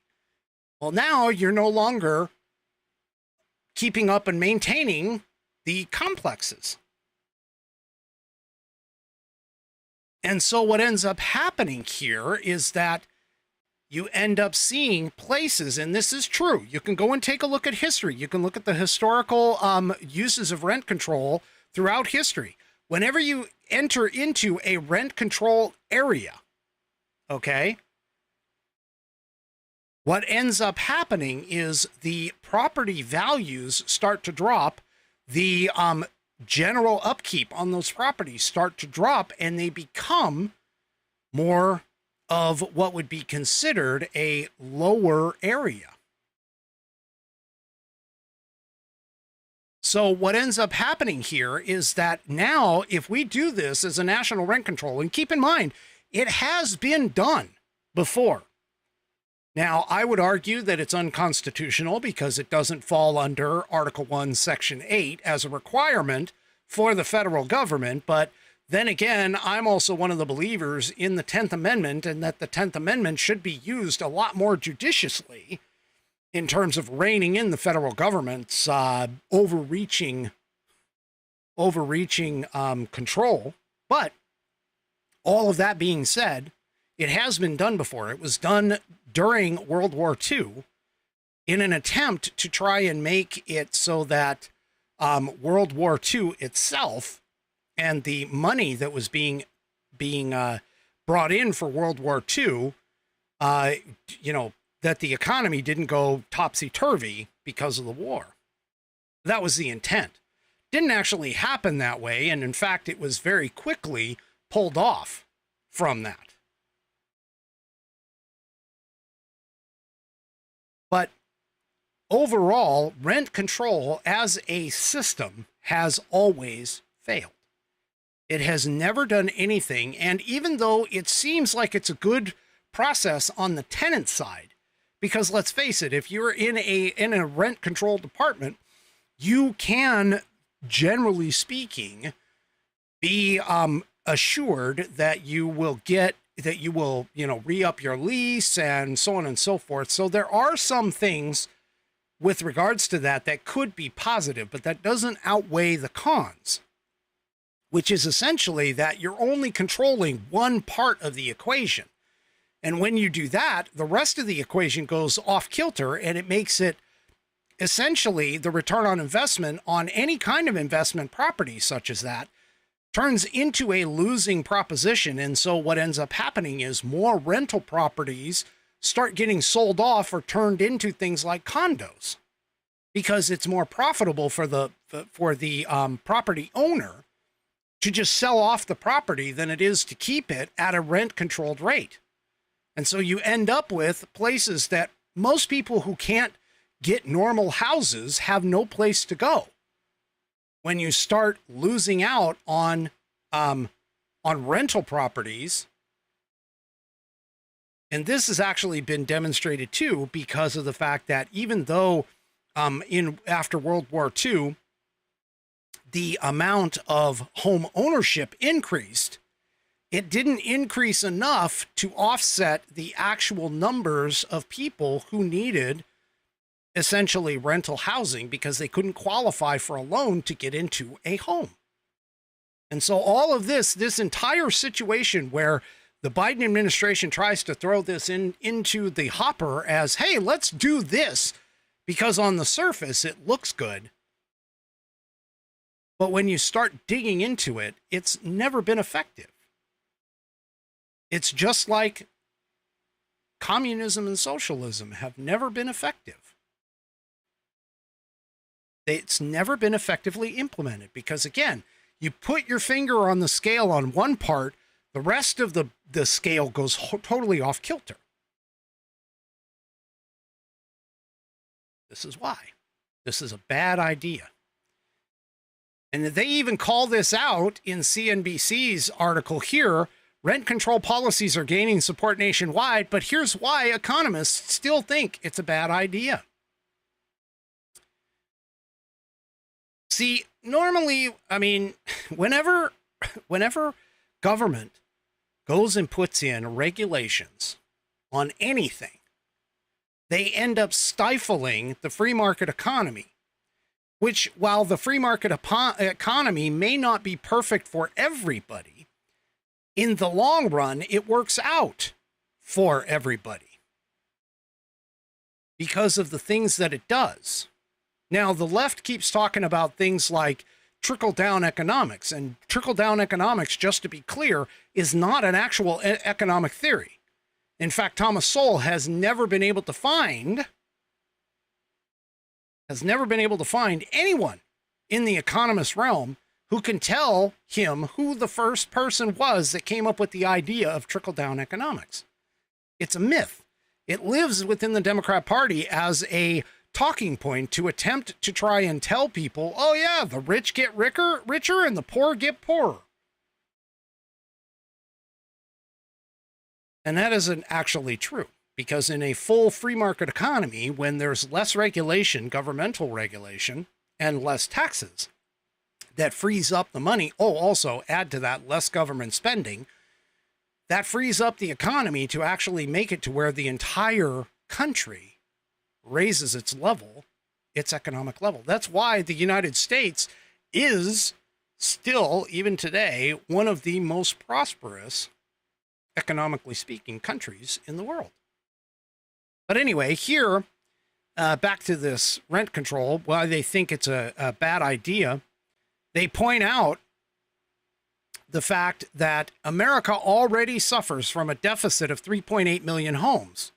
Well, now you're no longer keeping up and maintaining the complexes. And so what ends up happening here is that you end up seeing places, and this is true. You can go and take a look at history. You can look at the historical uses of rent control throughout history. Whenever you enter into a rent control area, okay, what ends up happening is the property values start to drop. The general upkeep on those properties start to drop, and they become more of what would be considered a lower area. So what ends up happening here is that now if we do this as a national rent control, and keep in mind, it has been done before. Now, I would argue that it's unconstitutional because it doesn't fall under Article 1, Section 8 as a requirement for the federal government, but Then again, I'm also one of the believers in the 10th Amendment, and that the 10th Amendment should be used a lot more judiciously in terms of reining in the federal government's overreaching control. But all of that being said, it has been done before. It was done during World War II in an attempt to try and make it so that World War II itself and the money that was being brought in for World War II, that the economy didn't go topsy-turvy because of the war. That was the intent. Didn't actually happen that way, and in fact, it was very quickly pulled off from that. But overall, rent control as a system has always failed. It has never done anything, and even though it seems like it's a good process on the tenant side, because let's face it, if you're in a rent-controlled apartment, you can, generally speaking, be assured that you will re-up your lease and so on and so forth. So there are some things with regards to that could be positive, but that doesn't outweigh the cons, which is essentially that you're only controlling one part of the equation. And when you do that, the rest of the equation goes off kilter, and it makes it essentially the return on investment on any kind of investment property such as that turns into a losing proposition. And so what ends up happening is more rental properties start getting sold off or turned into things like condos, because it's more profitable for the property owner to just sell off the property than it is to keep it at a rent-controlled rate. And so you end up with places that most people who can't get normal houses have no place to go when you start losing out on rental properties. And this has actually been demonstrated too, because of the fact that even though after World War II, the amount of home ownership increased, it didn't increase enough to offset the actual numbers of people who needed essentially rental housing because they couldn't qualify for a loan to get into a home. And so all of this entire situation where the Biden administration tries to throw this into the hopper as, hey, let's do this because on the surface it looks good. But when you start digging into it, it's never been effective. It's just like communism and socialism have never been effective. It's never been effectively implemented because, again, you put your finger on the scale on one part, the rest of the scale goes totally off kilter. This is why. This is a bad idea. And they even call this out in CNBC's article here. Rent control policies are gaining support nationwide, but here's why economists still think it's a bad idea. See, normally, I mean, whenever government goes and puts in regulations on anything, they end up stifling the free market economy, which, while the free market economy may not be perfect for everybody, in the long run, it works out for everybody because of the things that it does. Now, the left keeps talking about things like trickle-down economics, and trickle-down economics, just to be clear, is not an actual economic theory. In fact, Thomas Sowell has never been able to find anyone in the economist realm who can tell him who the first person was that came up with the idea of trickle-down economics. It's a myth. It lives within the Democrat Party as a talking point to attempt to try and tell people, oh yeah, the rich get richer and the poor get poorer. And that isn't actually true, because in a full free market economy, when there's less regulation, governmental regulation, and less taxes, that frees up the money. Oh, also add to that less government spending. That frees up the economy to actually make it to where the entire country raises its level, its economic level. That's why the United States is still, even today, one of the most prosperous, economically speaking, countries in the world. But anyway, here, back to this rent control, why they think it's a bad idea. They point out the fact that America already suffers from a deficit of 3.8 million homes,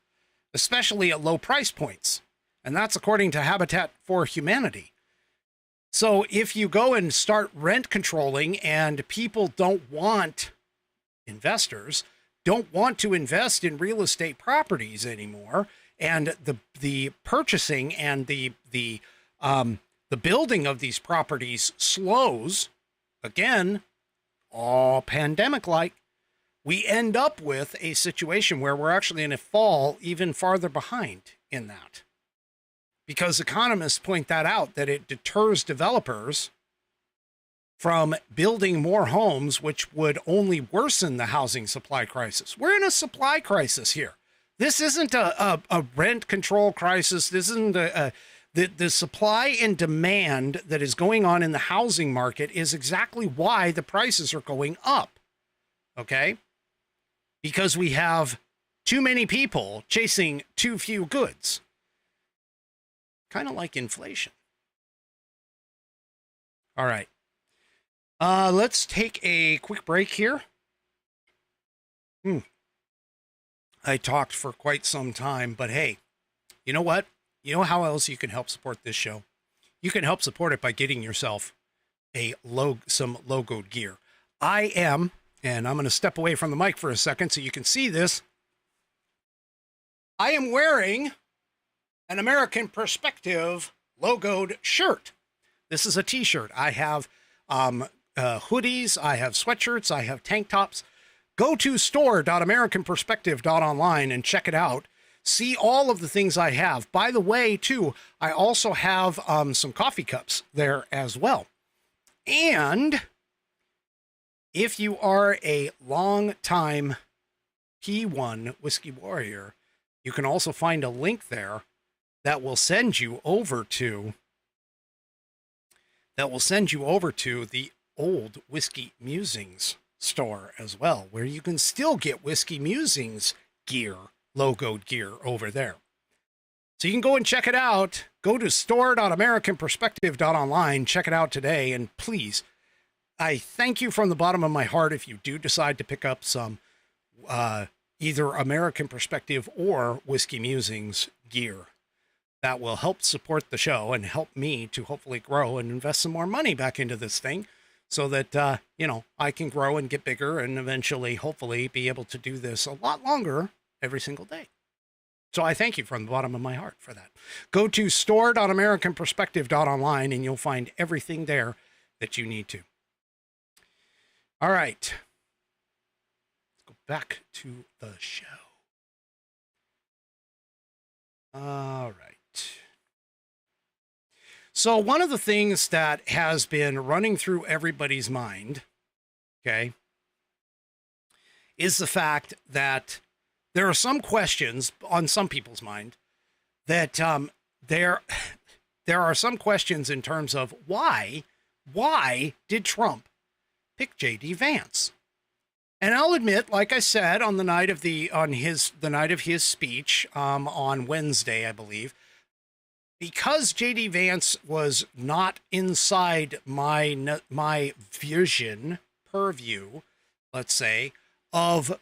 especially at low price points. And that's according to Habitat for Humanity. So if you go and start rent controlling and people investors don't want to invest in real estate properties anymore, and the purchasing and the building of these properties slows, again, all pandemic-like, we end up with a situation where we're actually going to fall even farther behind in that. Because economists point that out, that it deters developers from building more homes, which would only worsen the housing supply crisis. We're in a supply crisis here. This isn't a rent control crisis. This isn't the supply and demand that is going on in the housing market is exactly why the prices are going up. Okay? Because we have too many people chasing too few goods. Kind of like inflation. All right. Let's take a quick break here. I talked for quite some time, but hey, you know what? You know how else you can help support this show? You can help support it by getting yourself some logoed gear. I am, and I'm going to step away from the mic for a second so you can see this. I am wearing an American Perspective logoed shirt. This is a t-shirt. I have hoodies, I have sweatshirts, I have tank tops. Go to store.americanperspective.online and check it out. See all of the things I have. By the way, too, I also have some coffee cups there as well. And if you are a long-time P1 Whiskey Warrior, you can also find a link there that will send you over to the Old Whiskey Musings store as well, where you can still get Whiskey Musings gear, logoed gear over there. So you can go and check it out. Go to store.americanperspective.online, check it out today, and please, I thank you from the bottom of my heart if you do decide to pick up some either American Perspective or Whiskey Musings gear. That will help support the show and help me to hopefully grow and invest some more money back into this thing so that, I can grow and get bigger and eventually, hopefully, be able to do this a lot longer every single day. So I thank you from the bottom of my heart for that. Go to store.americanperspective.online and you'll find everything there that you need to. All right. Let's go back to the show. All right. So one of the things that has been running through everybody's mind, okay, is the fact that there are some questions on some people's mind that there are some questions in terms of why did Trump pick J.D. Vance? And I'll admit, like I said, on the night of his speech on Wednesday, I believe, because J.D. Vance was not inside my purview, let's say, of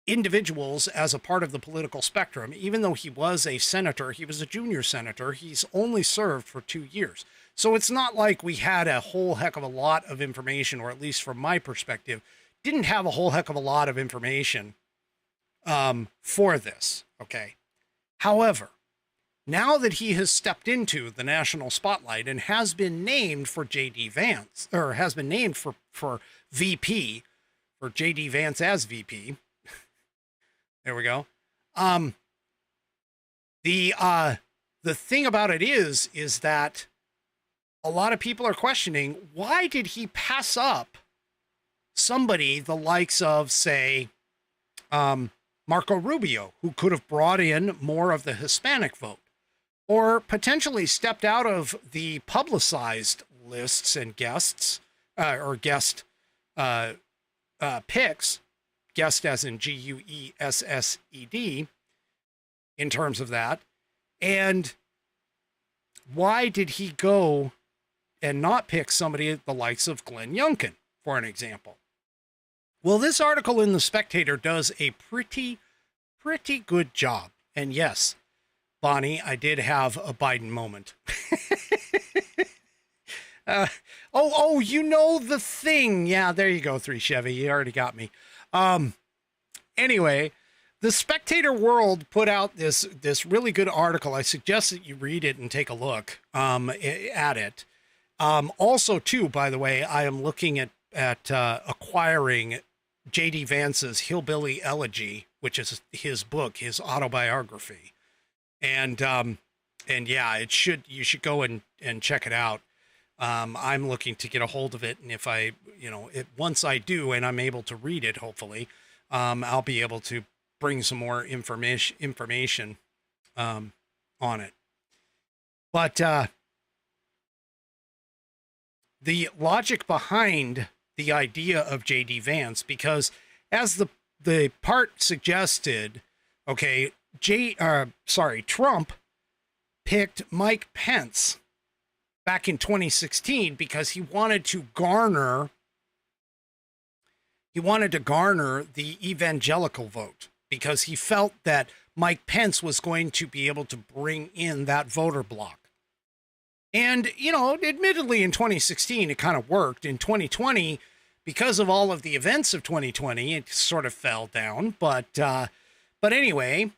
individuals as a part of the political spectrum, even though he was a senator, he was a junior senator, he's only served for 2 years. So it's not like we had a whole heck of a lot of information, or at least from my perspective, didn't have a whole heck of a lot of information for this, okay? However, now that he has stepped into the national spotlight and has been named for J.D. Vance, or has been named for VP, for J.D. Vance as VP, there we go. The thing about it is that a lot of people are questioning, why did he pass up somebody the likes of, say, Marco Rubio, who could have brought in more of the Hispanic vote, or potentially stepped out of the publicized lists and guests, or guest picks, guest as in GUESSED, in terms of that. And why did he go and not pick somebody the likes of Glenn Youngkin, for an example? Well, this article in The Spectator does a pretty good job. And yes, Bonnie, I did have a Biden moment. You know the thing. Yeah, there you go, 3 Chevy. You already got me. Anyway, The Spectator World put out this really good article. I suggest that you read it and take a look at it. Also, too, by the way, I am looking at acquiring J.D. Vance's Hillbilly Elegy, which is his book, his autobiography. And yeah, you should go and check it out. I'm looking to get a hold of it. And if once I do, and I'm able to read it, hopefully, I'll be able to bring some more information on it. But the logic behind the idea of J.D. Vance, because as the part suggested, okay, Trump picked Mike Pence back in 2016 because he wanted to garner the evangelical vote, because he felt that Mike Pence was going to be able to bring in that voter bloc. And, admittedly in 2016, it kind of worked. In 2020, because of all of the events of 2020, it sort of fell down. But anyway,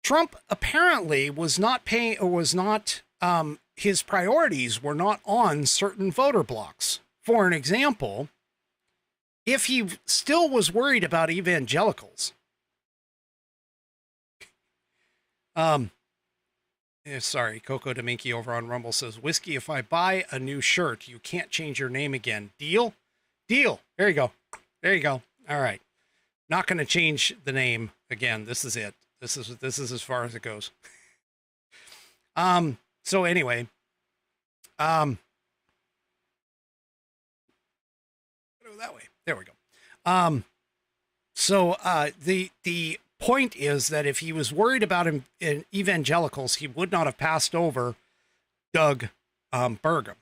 Trump apparently was not his priorities were not on certain voter blocs. For an example, if he still was worried about evangelicals, sorry, Coco Dominky over on Rumble says, Whiskey, if I buy a new shirt, you can't change your name again. Deal? Deal. There you go. There you go. All right. Not going to change the name again. This is it. This is as far as it goes. So anyway, go that way. There we go. So the point is that if he was worried about evangelicals, he would not have passed over Doug Burgum,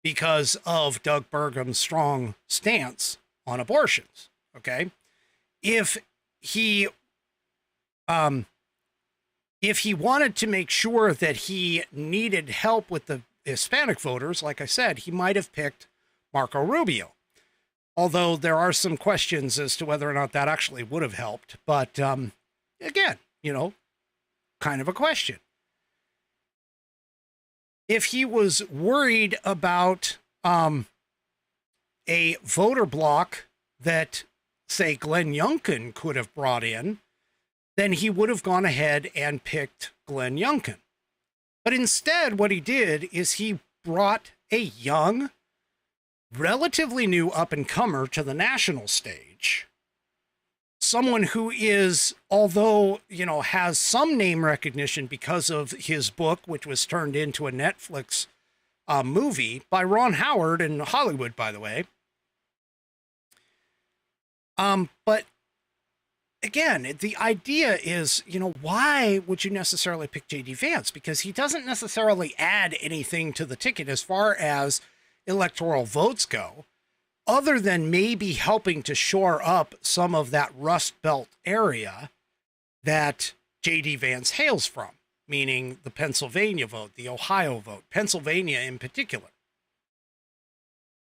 because of Doug Burgum's strong stance on abortions. Okay, if he wanted to make sure that he needed help with the Hispanic voters, like I said, he might have picked Marco Rubio. Although there are some questions as to whether or not that actually would have helped. But again, kind of a question. If he was worried about a voter bloc that, say, Glenn Youngkin could have brought in, then he would have gone ahead and picked Glenn Youngkin. But instead, what he did is he brought a young, relatively new up-and-comer to the national stage. Someone who is, although, has some name recognition because of his book, which was turned into a Netflix movie by Ron Howard in Hollywood, by the way. But again, the idea is, why would you necessarily pick J.D. Vance? Because he doesn't necessarily add anything to the ticket as far as electoral votes go, other than maybe helping to shore up some of that Rust Belt area that J.D. Vance hails from, meaning the Pennsylvania vote, the Ohio vote, Pennsylvania in particular.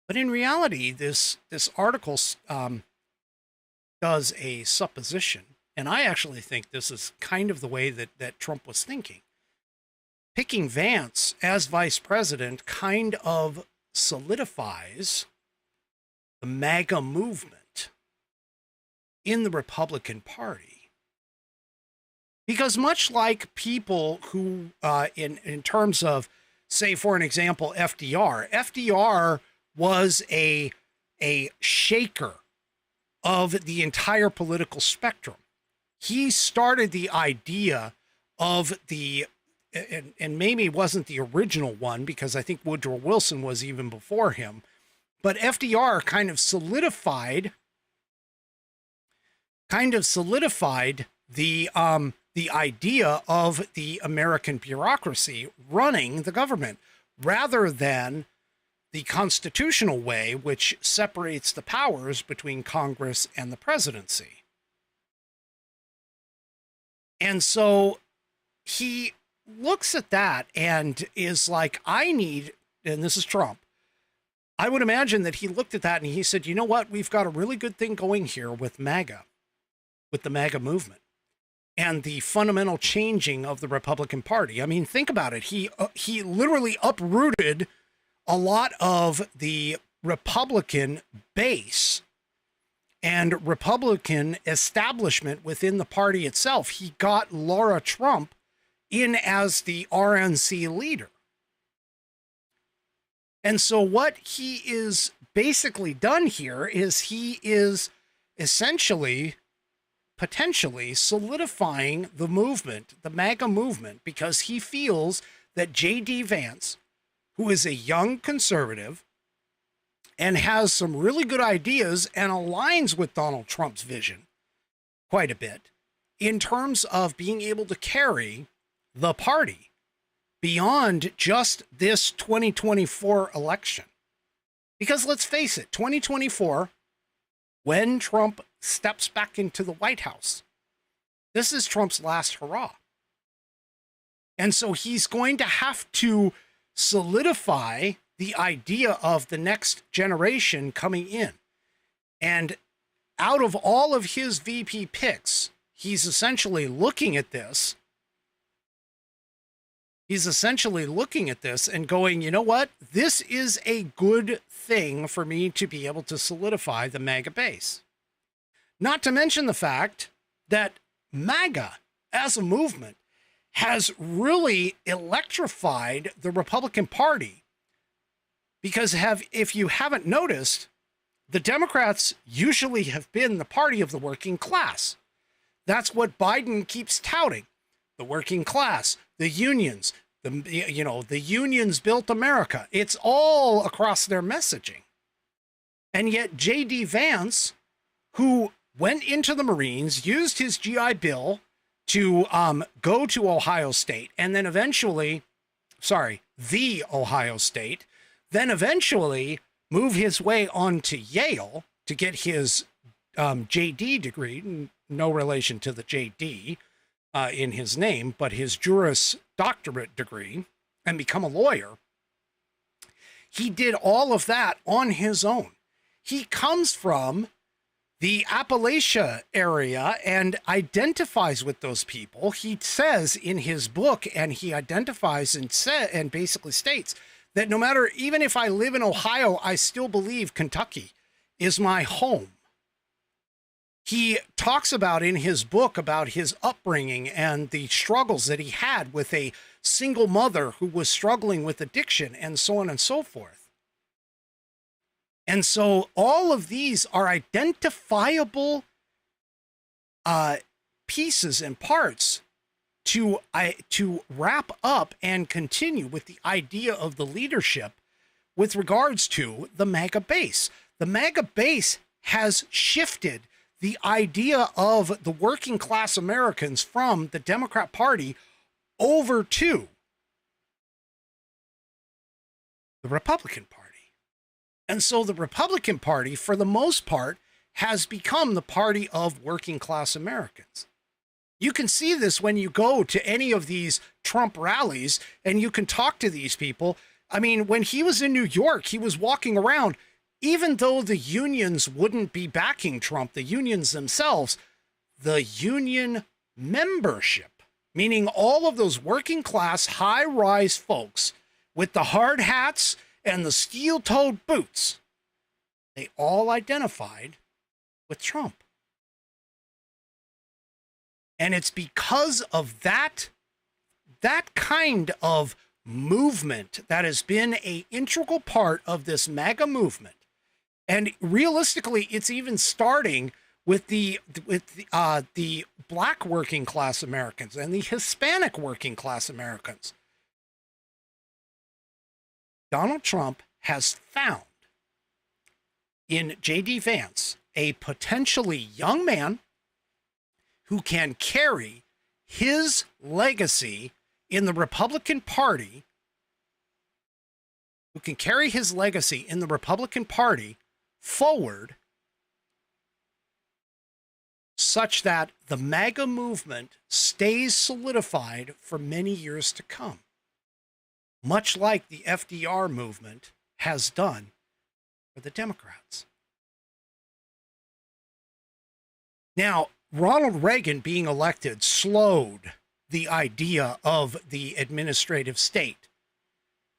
But in reality, this article does a supposition, and I actually think this is kind of the way that Trump was thinking. Picking Vance as vice president kind of solidifies the MAGA movement in the Republican Party. Because much like people who, in terms of say, for an example, FDR. FDR was a shaker of the entire political spectrum. He started the idea of and maybe wasn't the original one, because I think Woodrow Wilson was even before him, but FDR kind of solidified the idea of the American bureaucracy running the government, rather than the constitutional way, which separates the powers between Congress and the presidency. And so he looks at that and is like, and this is Trump, I would imagine that he looked at that and he said, you know what, we've got a really good thing going here with MAGA, with the MAGA movement, and the fundamental changing of the Republican Party. I mean, think about it. He literally uprooted a lot of the Republican base and Republican establishment within the party itself. He got Laura Trump in as the RNC leader. And so what he is basically done here is he is essentially, potentially solidifying the movement, the MAGA movement, because he feels that J.D. Vance, who is a young conservative and has some really good ideas and aligns with Donald Trump's vision quite a bit in terms of being able to carry the party beyond just this 2024 election. Because let's face it, 2024, when Trump steps back into the White House, this is Trump's last hurrah. And so he's going to have to solidify the idea of the next generation coming in. And out of all of his VP picks, he's essentially looking at this. He's essentially looking at this and going, you know what? This is a good thing for me to be able to solidify the MAGA base. Not to mention the fact that MAGA as a movement has really electrified the Republican Party, because if you haven't noticed, the Democrats usually have been the party of the working class. That's what Biden keeps touting. The working class, the unions, the unions built America. It's all across their messaging. And yet J.D. Vance, who went into the Marines, used his GI Bill to go to Ohio State, and then eventually, the Ohio State, then eventually move his way on to Yale to get his JD degree, no relation to the JD in his name, but his Juris Doctorate degree, and become a lawyer. He did all of that on his own. He comes from the Appalachia area and identifies with those people. He says in his book, and he identifies and basically states that no matter, even if I live in Ohio, I still believe Kentucky is my home. He talks about in his book about his upbringing and the struggles that he had with a single mother who was struggling with addiction and so on and so forth. And so all of these are identifiable pieces and parts to wrap up and continue with the idea of the leadership with regards to the MAGA base. The MAGA base has shifted the idea of the working class Americans from the Democrat Party over to the Republican Party. And so the Republican Party, for the most part, has become the party of working class Americans. You can see this when you go to any of these Trump rallies and you can talk to these people. I mean, when he was in New York, he was walking around, even though the unions wouldn't be backing Trump, the unions themselves, the union membership, meaning all of those working class, high-rise folks with the hard hats and the steel-toed boots, they all identified with Trump. And it's because of that kind of movement that has been an integral part of this MAGA movement. And realistically, it's even starting with the black working class Americans and the Hispanic working class Americans. Donald Trump has found in J.D. Vance a potentially young man who can carry his legacy in the Republican Party, forward such that the MAGA movement stays solidified for many years to come, much like the FDR movement has done for the Democrats. Now, Ronald Reagan being elected slowed the idea of the administrative state,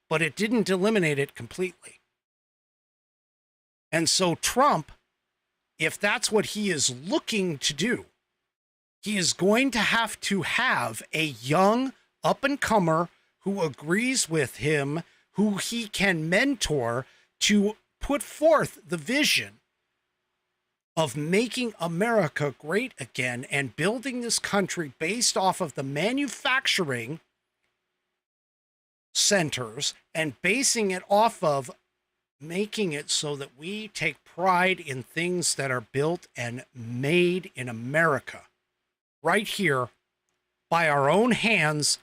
but it didn't eliminate it completely. And so Trump, if that's what he is looking to do, he is going to have a young up-and-comer who agrees with him, who he can mentor to put forth the vision of making America great again and building this country based off of the manufacturing centers and basing it off of making it so that we take pride in things that are built and made in America, right here by our own hands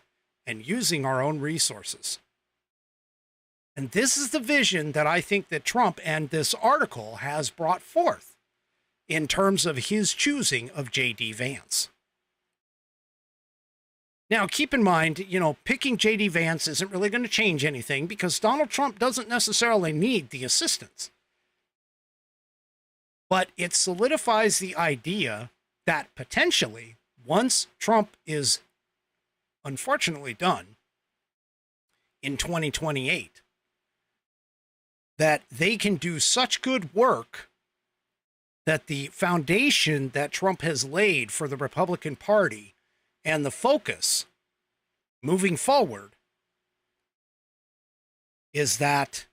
and using our own resources. And this is the vision that I think that Trump and this article has brought forth in terms of his choosing of J.D. Vance. Now, keep in mind, picking J.D. Vance isn't really going to change anything because Donald Trump doesn't necessarily need the assistance. But it solidifies the idea that potentially, once Trump is unfortunately done in 2028, that they can do such good work that the foundation that Trump has laid for the Republican Party and the focus moving forward is that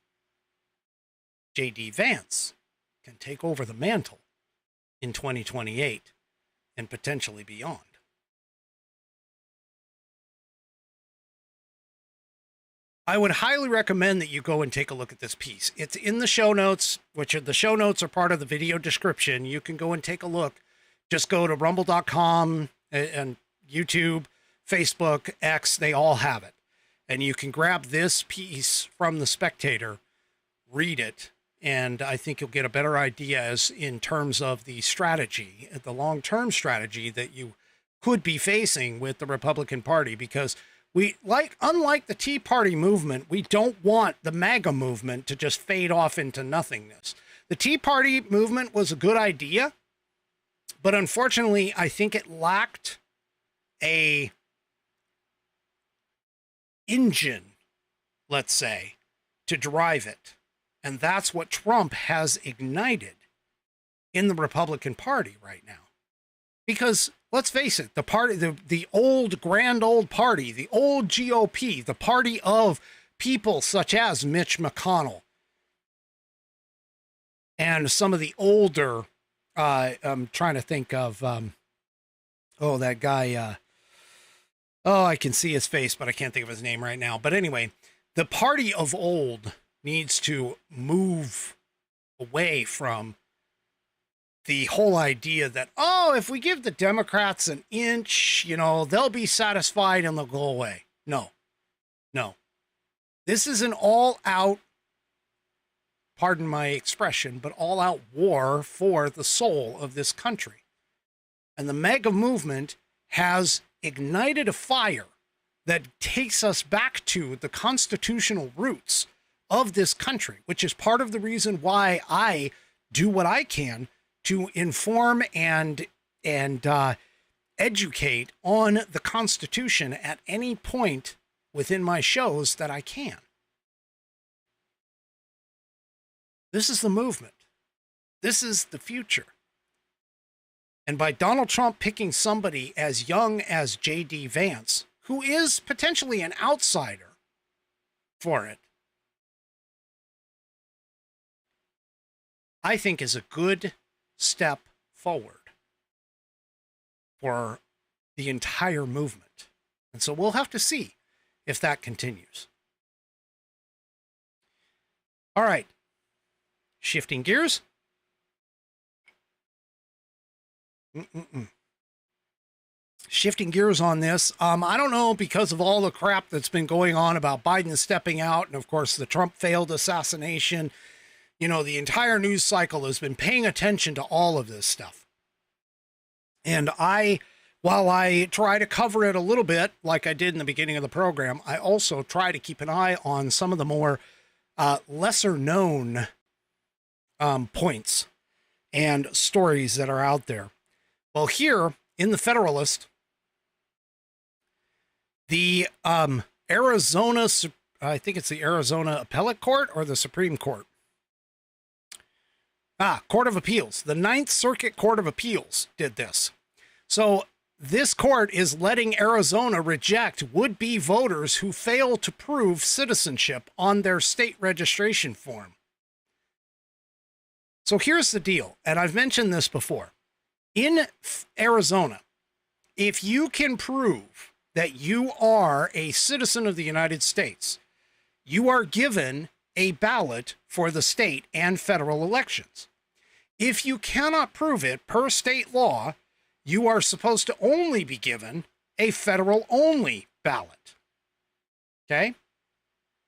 J.D. Vance can take over the mantle in 2028 and potentially beyond. I would highly recommend that you go and take a look at this piece. It's in the show notes, the show notes are part of the video description. You can go and take a look. Just go to rumble.com and YouTube, Facebook, X, they all have it. And you can grab this piece from The Spectator, read it, and I think you'll get a better idea as in terms of the strategy, the long-term strategy that you could be facing with the Republican Party, because unlike the Tea Party movement, we don't want the MAGA movement to just fade off into nothingness. The Tea Party movement was a good idea, but unfortunately, I think it lacked a engine, let's say, to drive it. And that's what Trump has ignited in the Republican Party right now. Because let's face it, the party, the old, grand old party, the old GOP, the party of people such as Mitch McConnell and some of the older, I'm trying to think of, that guy, I can see his face, but I can't think of his name right now. But anyway, the party of old needs to move away from the whole idea that, if we give the Democrats an inch, they'll be satisfied and they'll go away. No. This is an all-out, pardon my expression, but all-out war for the soul of this country. And the MAGA movement has ignited a fire that takes us back to the constitutional roots of this country, which is part of the reason why I do what I can to inform and educate on the Constitution at any point within my shows that I can. This is the movement. This is the future. And by Donald Trump picking somebody as young as J.D. Vance, who is potentially an outsider, for it, I think is a good step forward for the entire movement. And so we'll have to see if that continues. All right. Shifting gears. Shifting gears on this. I don't know, because of all the crap that's been going on about Biden stepping out and, of course, the Trump failed assassination. You know, the entire news cycle has been paying attention to all of this stuff. And while I try to cover it a little bit, like I did in the beginning of the program, I also try to keep an eye on some of the more lesser known points and stories that are out there. Well, here in the Federalist, the Arizona, I think it's the Arizona Appellate Court or the Supreme Court. Court of Appeals. The Ninth Circuit Court of Appeals did this. So this court is letting Arizona reject would-be voters who fail to prove citizenship on their state registration form. So here's the deal, and I've mentioned this before. In Arizona, if you can prove that you are a citizen of the United States, you are given a ballot for the state and federal elections. If you cannot prove it per state law, you are supposed to only be given a federal-only ballot. Okay?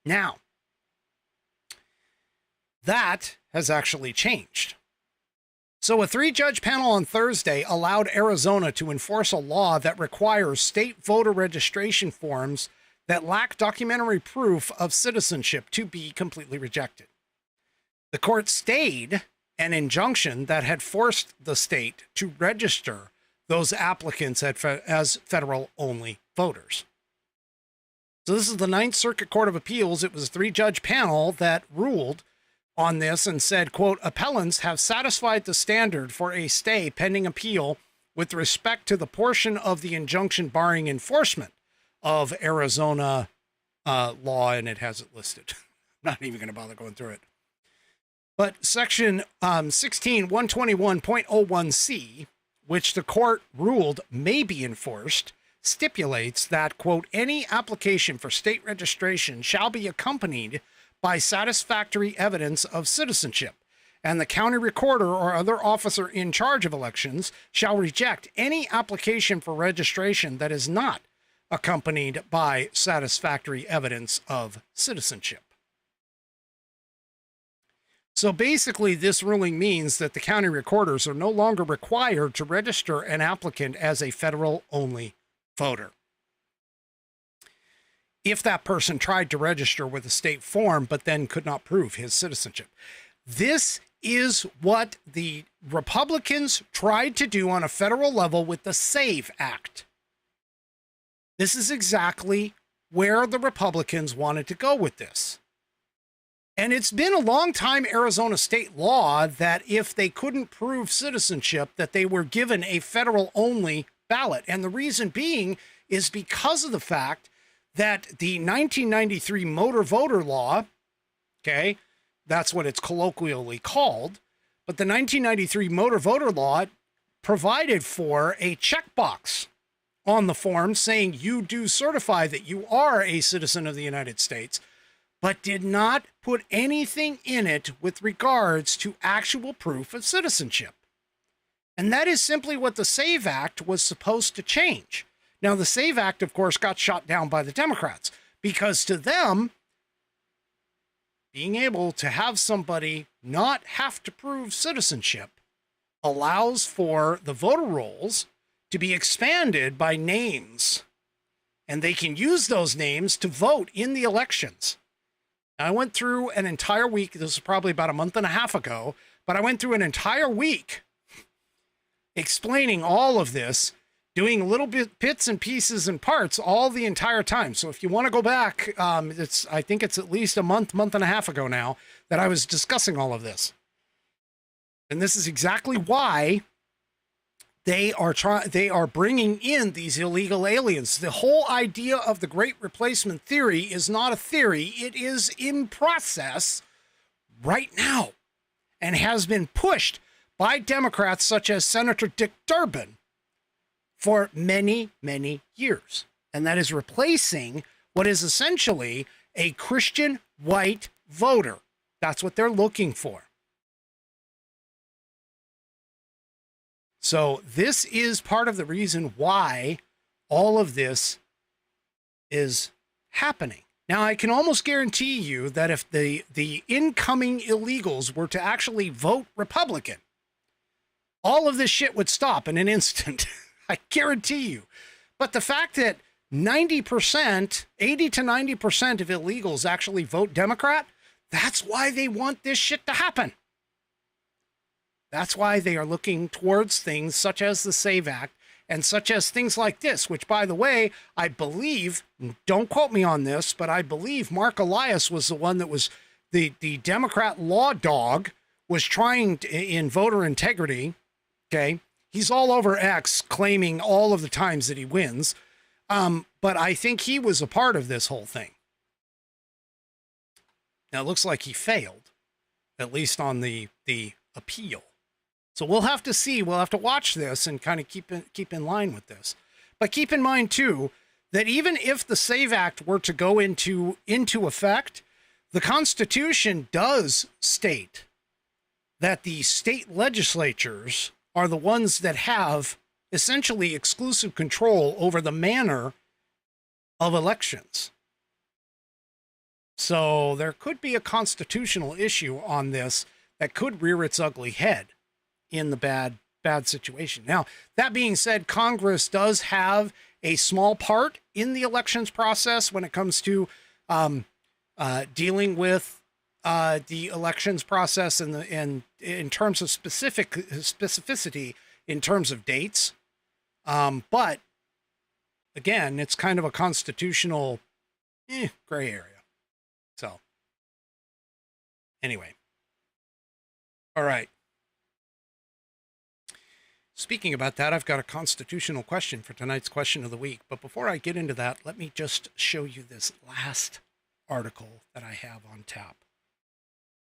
Now, that has actually changed. So a 3-judge panel on Thursday allowed Arizona to enforce a law that requires state voter registration forms that lack documentary proof of citizenship to be completely rejected. The court stayed an injunction that had forced the state to register those applicants as federal-only voters. So this is the Ninth Circuit Court of Appeals. It was a 3-judge panel that ruled on this and said, quote, appellants have satisfied the standard for a stay pending appeal with respect to the portion of the injunction barring enforcement of Arizona law, and it has it listed. I'm not even going to bother going through it. But section 16121.01c, which the court ruled may be enforced, stipulates that, quote, any application for state registration shall be accompanied by satisfactory evidence of citizenship, and the county recorder or other officer in charge of elections shall reject any application for registration that is not accompanied by satisfactory evidence of citizenship. So basically, this ruling means that the county recorders are no longer required to register an applicant as a federal-only voter if that person tried to register with a state form but then could not prove his citizenship. This is what the Republicans tried to do on a federal level with the SAVE Act. This is exactly where the Republicans wanted to go with this. And it's been a long time Arizona state law that if they couldn't prove citizenship, that they were given a federal-only ballot. And the reason being is because of the fact that the 1993 motor voter law, okay, that's what it's colloquially called, but the 1993 motor voter law provided for a checkbox on the form saying you do certify that you are a citizen of the United States, but did not put anything in it with regards to actual proof of citizenship. And that is simply what the SAVE Act was supposed to change. Now, the SAVE Act, of course, got shot down by the Democrats because to them, being able to have somebody not have to prove citizenship allows for the voter rolls to be expanded by names, and they can use those names to vote in the elections. I went through an entire week, this was probably about a month and a half ago, but I went through an entire week explaining all of this, doing little bits and pieces and parts all the entire time. So if you want to go back, I think it's at least a month and a half ago now that I was discussing all of this. And this is exactly why They are bringing in these illegal aliens. The whole idea of the Great Replacement theory is not a theory. It is in process right now and has been pushed by Democrats such as Senator Dick Durbin for many, many years. And that is replacing what is essentially a Christian white voter. That's what they're looking for. So this is part of the reason why all of this is happening. Now, I can almost guarantee you that if the incoming illegals were to actually vote Republican, all of this shit would stop in an instant. I guarantee you. But the fact that 90%, 80 to 90% of illegals actually vote Democrat, that's why they want this shit to happen. That's why they are looking towards things such as the SAVE Act and such as things like this, which, by the way, I believe, don't quote me on this, but I believe Mark Elias was the one that was the Democrat law dog, was trying to, in voter integrity. Okay. He's all over X claiming all of the times that he wins. But I think he was a part of this whole thing. Now it looks like he failed, at least on the appeal. So we'll have to see. We'll have to watch this and kind of keep in line with this. But keep in mind, too, that even if the SAVE Act were to go into effect, the Constitution does state that the state legislatures are the ones that have essentially exclusive control over the manner of elections. So there could be a constitutional issue on this that could rear its ugly head in the bad situation. Now, that being said, Congress does have a small part in the elections process when it comes to dealing with the elections process and in terms of specificity in terms of dates. But again, it's kind of a constitutional gray area. So anyway, all right. Speaking about that, I've got a constitutional question for tonight's question of the week. But before I get into that, let me just show you this last article that I have on tap.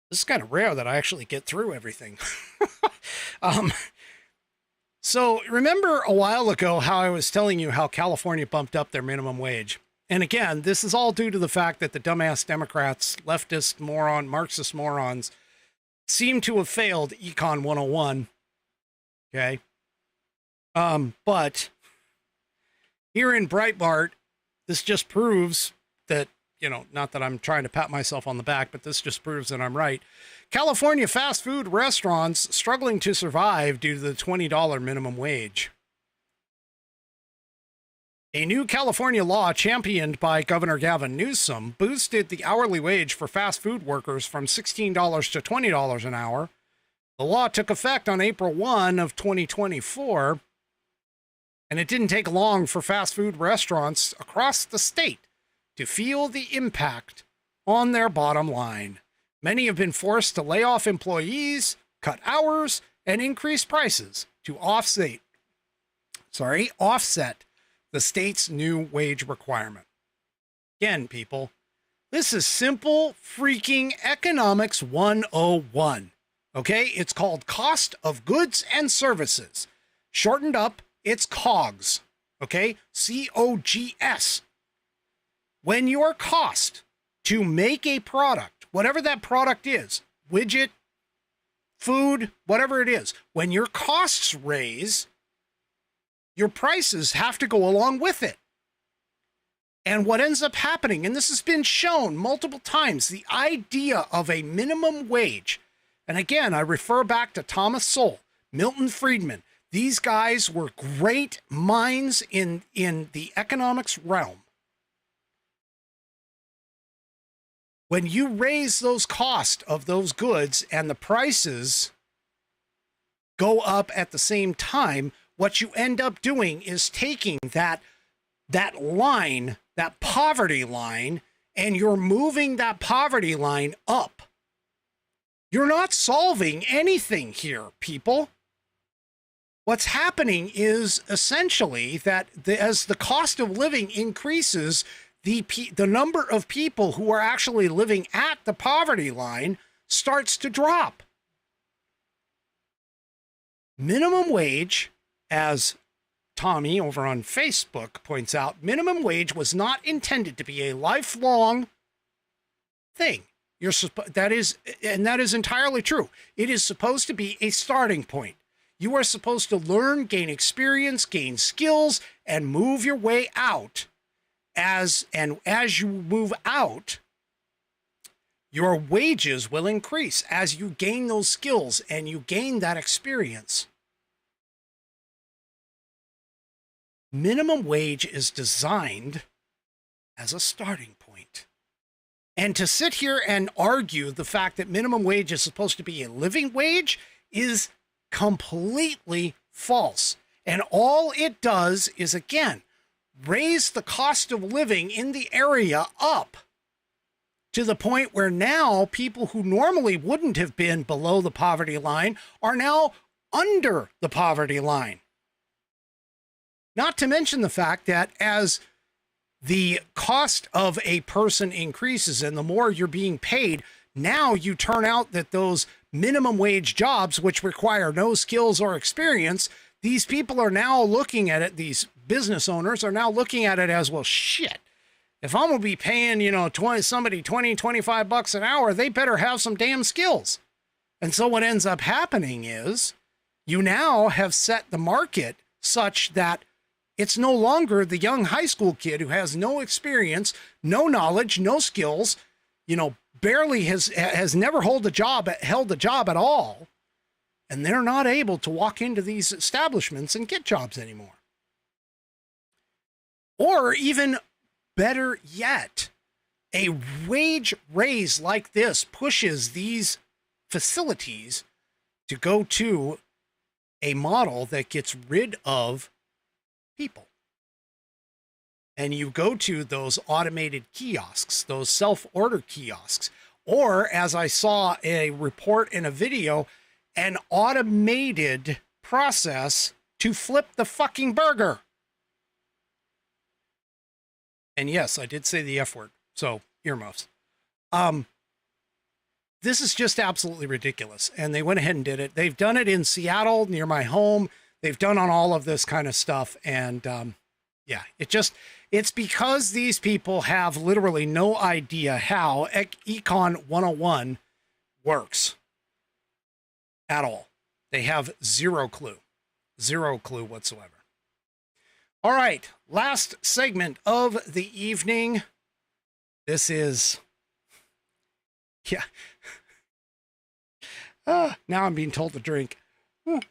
This is kind of rare that I actually get through everything. So remember a while ago how I was telling you how California bumped up their minimum wage? And again, this is all due to the fact that the dumbass Democrats, leftist Marxist morons, seem to have failed Econ 101. Okay. But here in Breitbart, this just proves that, not that I'm trying to pat myself on the back, but this just proves that I'm right. California fast food restaurants struggling to survive due to the $20 minimum wage. A new California law championed by Governor Gavin Newsom boosted the hourly wage for fast food workers from $16 to $20 an hour. The law took effect on April 1 of 2024, and it didn't take long for fast food restaurants across the state to feel the impact on their bottom line. Many have been forced to lay off employees, cut hours, and increase prices to offset the state's new wage requirement. Again, people, this is simple freaking economics 101. Okay, it's called cost of goods and services. Shortened up, it's COGS. Okay, COGS. When your cost to make a product, whatever that product is, widget, food, whatever it is, when your costs raise, your prices have to go along with it. And what ends up happening, and this has been shown multiple times, the idea of a minimum wage. And again, I refer back to Thomas Sowell, Milton Friedman. These guys were great minds in the economics realm. When you raise those costs of those goods and the prices go up at the same time, what you end up doing is taking that line, that poverty line, and you're moving that poverty line up. You're not solving anything here, people. What's happening is essentially that as the cost of living increases, the number of people who are actually living at the poverty line starts to drop. Minimum wage, as Tommy over on Facebook points out, minimum wage was not intended to be a lifelong thing. That is entirely true. It is supposed to be a starting point. You are supposed to learn, gain experience, gain skills, and move your way out. As you move out, your wages will increase as you gain those skills and you gain that experience. Minimum wage is designed as a starting point. And to sit here and argue the fact that minimum wage is supposed to be a living wage is completely false. And all it does is, again, raise the cost of living in the area up to the point where now people who normally wouldn't have been below the poverty line are now under the poverty line. Not to mention the fact that as the cost of a person increases and the more you're being paid, now you turn out that those minimum wage jobs, which require no skills or experience, these people are now looking at it, these business owners are now looking at it as, well, shit, if I'm going to be paying, somebody 20, 25 bucks an hour, they better have some damn skills. And so what ends up happening is you now have set the market such that it's no longer the young high school kid who has no experience, no knowledge, no skills, barely has never held a job at all. And they're not able to walk into these establishments and get jobs anymore. Or even better yet, a wage raise like this pushes these facilities to go to a model that gets rid of people. And you go to those automated kiosks, those self-order kiosks, or as I saw a report in a video, an automated process to flip the fucking burger. And yes, I did say the F word, so earmuffs. This is just absolutely ridiculous. And they went ahead and did it. They've done it in Seattle near my home. They've done on all of this kind of stuff. And yeah, it's because these people have literally no idea how Econ 101 works at all. They have zero clue whatsoever. All right, last segment of the evening. This is, yeah. Now I'm being told to drink. All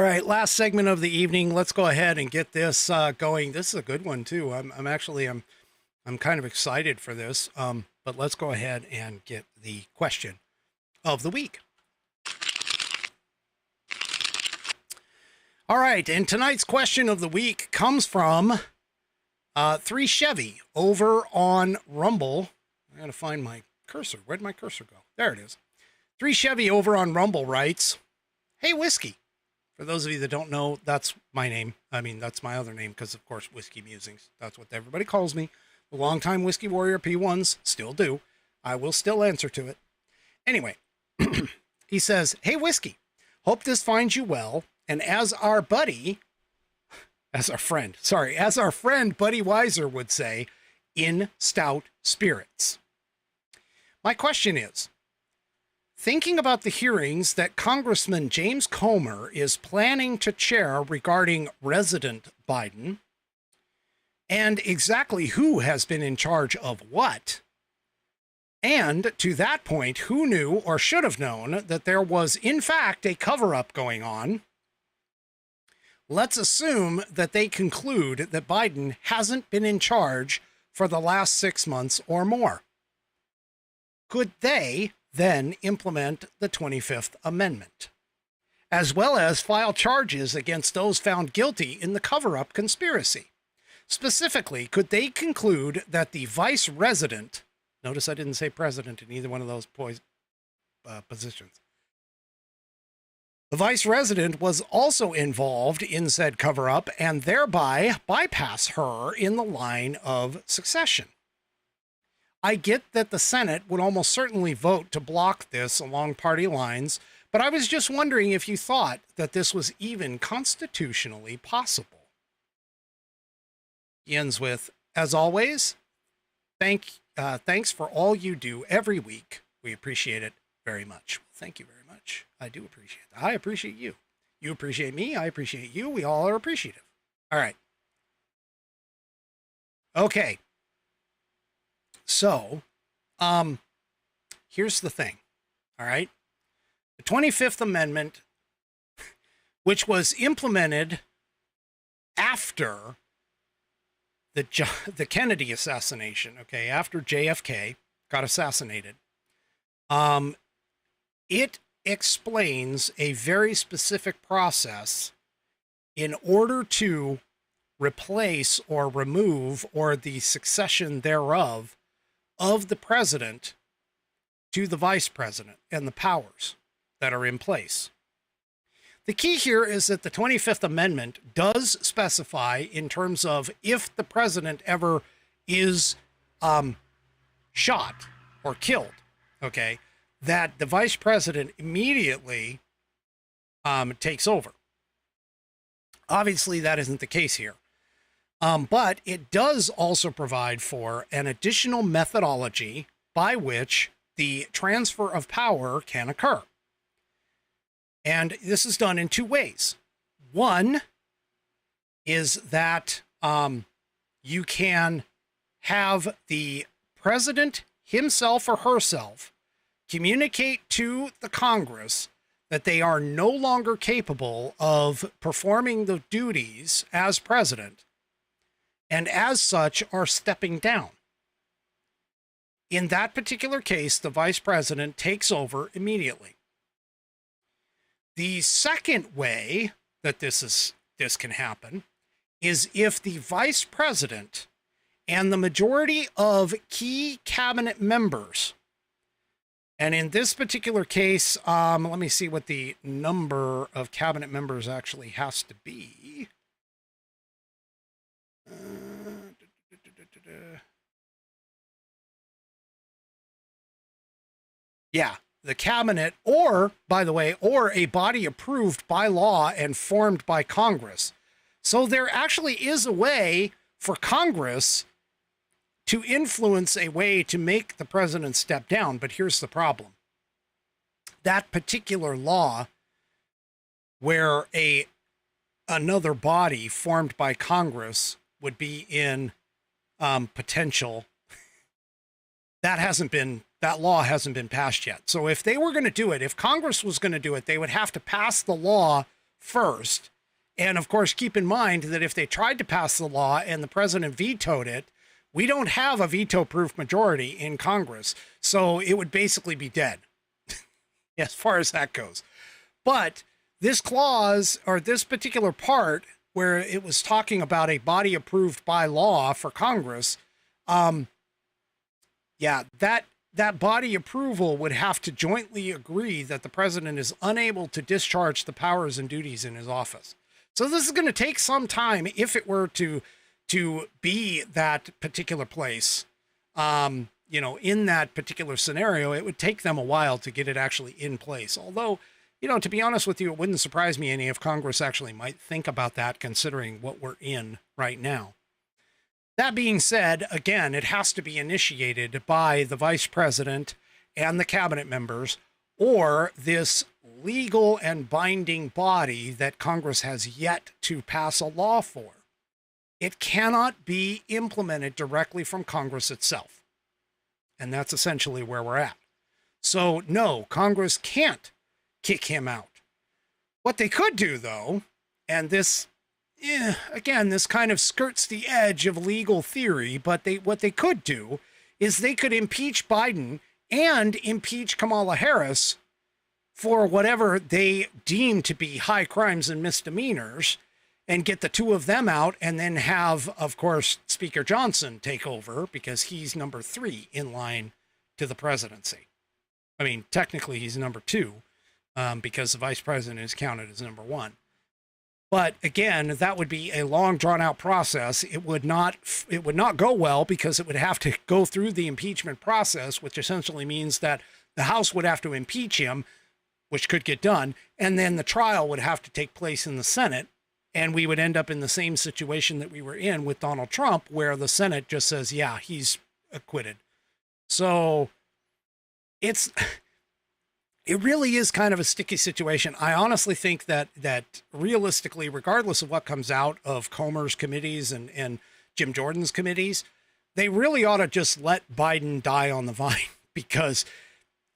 right, last segment of the evening. Let's go ahead and get this going. This is a good one too. I'm kind of excited for this. But let's go ahead and get the question of the week. All right, and tonight's question of the week comes from 3 Chevy over on Rumble. I gotta find my cursor. Where'd my cursor go? There it is. 3 Chevy over on Rumble writes, "Hey, Whiskey." For those of you that don't know, that's my name. I mean, that's my other name because, of course, Whiskey Musings. That's what everybody calls me. The longtime Whiskey Warrior P1s still do. I will still answer to it. Anyway, he says, "Hey, Whiskey, hope this finds you well. And as our friend Buddy Weiser would say, in stout spirits. My question is, thinking about the hearings that Congressman James Comer is planning to chair regarding resident Biden, and exactly who has been in charge of what, and to that point, who knew or should have known that there was, in fact, a cover-up going on, let's assume that they conclude that Biden hasn't been in charge for the last 6 months or more. Could they then implement the 25th Amendment, as well as file charges against those found guilty in the cover-up conspiracy? Specifically, could they conclude that the vice resident, notice I didn't say president in either one of those positions, The vice president was also involved in said cover-up and thereby bypass her in the line of succession. I get that the Senate would almost certainly vote to block this along party lines, but I was just wondering if you thought that this was even constitutionally possible. He ends with, as always, thanks for all you do every week. We appreciate it very much. Thank you very much. I do appreciate that. I appreciate you. You appreciate me. I appreciate you. We all are appreciative. All right. Okay. So, here's the thing. All right. The 25th Amendment, which was implemented after the Kennedy assassination, okay, after JFK got assassinated, it explains a very specific process in order to replace or remove or the succession thereof of the president to the vice president and the powers that are in place. The key here is that the 25th Amendment does specify in terms of if the president ever is shot or killed, okay, that the vice president immediately takes over. Obviously, that isn't the case here. But it does also provide for an additional methodology by which the transfer of power can occur. And this is done in two ways. One is that you can have the president himself or herself communicate to the Congress that they are no longer capable of performing the duties as president, and as such are stepping down. In that particular case, the vice president takes over immediately. The second way that this can happen is if the vice president and the majority of key cabinet members, and in this particular case, let me see what the number of cabinet members actually has to be. Yeah, the cabinet, or, by the way, or a body approved by law and formed by Congress. So there actually is a way for Congress to influence a way to make the president step down. But here's the problem. That particular law where another body formed by Congress would be in potential, that law hasn't been passed yet. So if they were going to do it, if Congress was going to do it, they would have to pass the law first. And of course, keep in mind that if they tried to pass the law and the president vetoed it, we don't have a veto-proof majority in Congress. So it would basically be dead as far as that goes. But this clause, or this particular part where it was talking about a body approved by law for Congress, that body approval would have to jointly agree that the president is unable to discharge the powers and duties in his office. So this is going to take some time if it were to be that particular place. In that particular scenario, it would take them a while to get it actually in place. Although, to be honest with you, it wouldn't surprise me any if Congress actually might think about that, considering what we're in right now. That being said, again, it has to be initiated by the vice president and the cabinet members, or this legal and binding body that Congress has yet to pass a law for. It cannot be implemented directly from Congress itself. And that's essentially where we're at. So no, Congress can't kick him out. What they could do, though, and this, again, this kind of skirts the edge of legal theory, but what they could do is they could impeach Biden and impeach Kamala Harris for whatever they deem to be high crimes and misdemeanors, and get the two of them out, and then have, of course, Speaker Johnson take over because he's number 3 in line to the presidency. I mean, technically he's number 2, because the vice president is counted as number one. But again, that would be a long, drawn-out process. It would not go well because it would have to go through the impeachment process, which essentially means that the House would have to impeach him, which could get done, and then the trial would have to take place in the Senate, and we would end up in the same situation that we were in with Donald Trump, where the Senate just says, yeah, he's acquitted. So it really is kind of a sticky situation. I honestly think that realistically, regardless of what comes out of Comer's committees and Jim Jordan's committees, they really ought to just let Biden die on the vine because,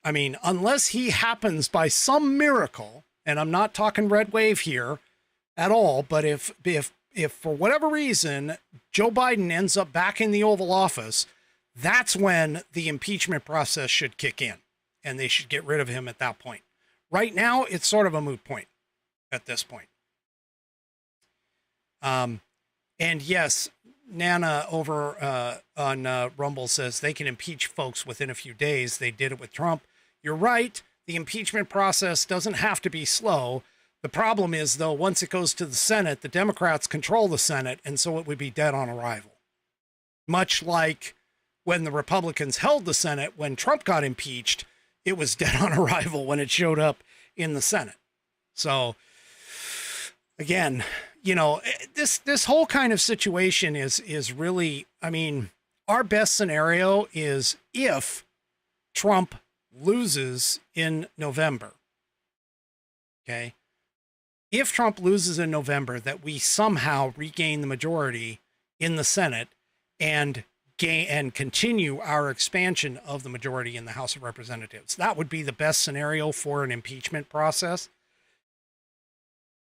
I mean, unless he happens by some miracle, and I'm not talking red wave here at all, but if for whatever reason Joe Biden ends up back in the Oval Office, that's when the impeachment process should kick in. And they should get rid of him at that point. Right now, it's sort of a moot point at this point. And yes, Nana over on Rumble says they can impeach folks within a few days. They did it with Trump. You're right. The impeachment process doesn't have to be slow. The problem is, though, once it goes to the Senate, the Democrats control the Senate, and so it would be dead on arrival. Much like when the Republicans held the Senate, when Trump got impeached, it was dead on arrival when it showed up in the Senate. So again, you know, this whole kind of situation is really, I mean, our best scenario is if Trump loses in November. Okay. If Trump loses in November, that we somehow regain the majority in the Senate and continue our expansion of the majority in the House of Representatives. That would be the best scenario for an impeachment process.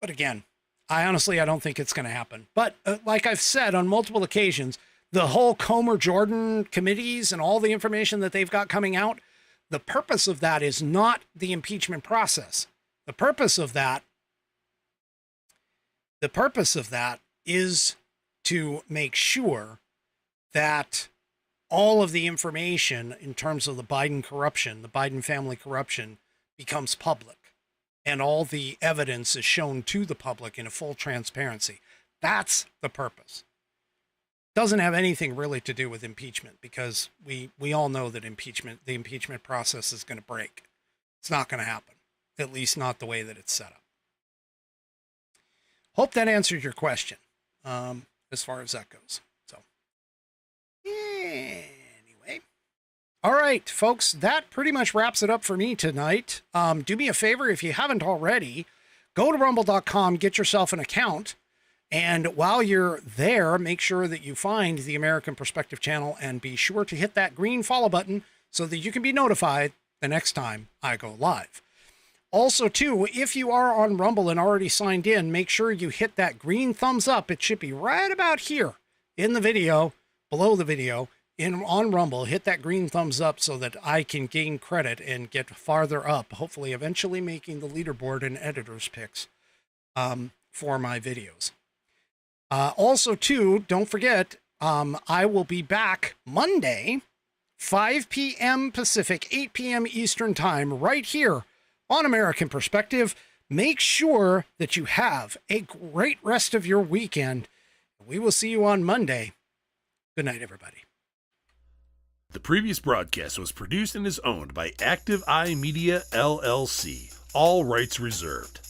But again, I don't think it's going to happen. But like I've said on multiple occasions, the whole Comer-Jordan committees and all the information that they've got coming out, the purpose of that is not the impeachment process. The purpose of that is to make sure that all of the information in terms of the Biden corruption, the Biden family corruption, becomes public. And all the evidence is shown to the public in a full transparency. That's the purpose. Doesn't have anything really to do with impeachment, because we all know that the impeachment process is going to break. It's not going to happen, at least not the way that it's set up. Hope that answered your question as far as that goes. Anyway, all right, folks, that pretty much wraps it up for me tonight. Do me a favor, if you haven't already, go to rumble.com, get yourself an account, and while you're there, make sure that you find the American Perspective channel and be sure to hit that green follow button so that you can be notified the next time I go live. Also, too, if you are on Rumble and already signed in, make sure you hit that green thumbs up. It should be right about here in the video, below the video, on Rumble. Hit that green thumbs up so that I can gain credit and get farther up, hopefully eventually making the leaderboard and editor's picks for my videos. Also, too, don't forget, I will be back Monday, 5 p.m. Pacific, 8 p.m. Eastern Time, right here on American Perspective. Make sure that you have a great rest of your weekend. We will see you on Monday. Good night, everybody. The previous broadcast was produced and is owned by Active Eye Media LLC. All rights reserved.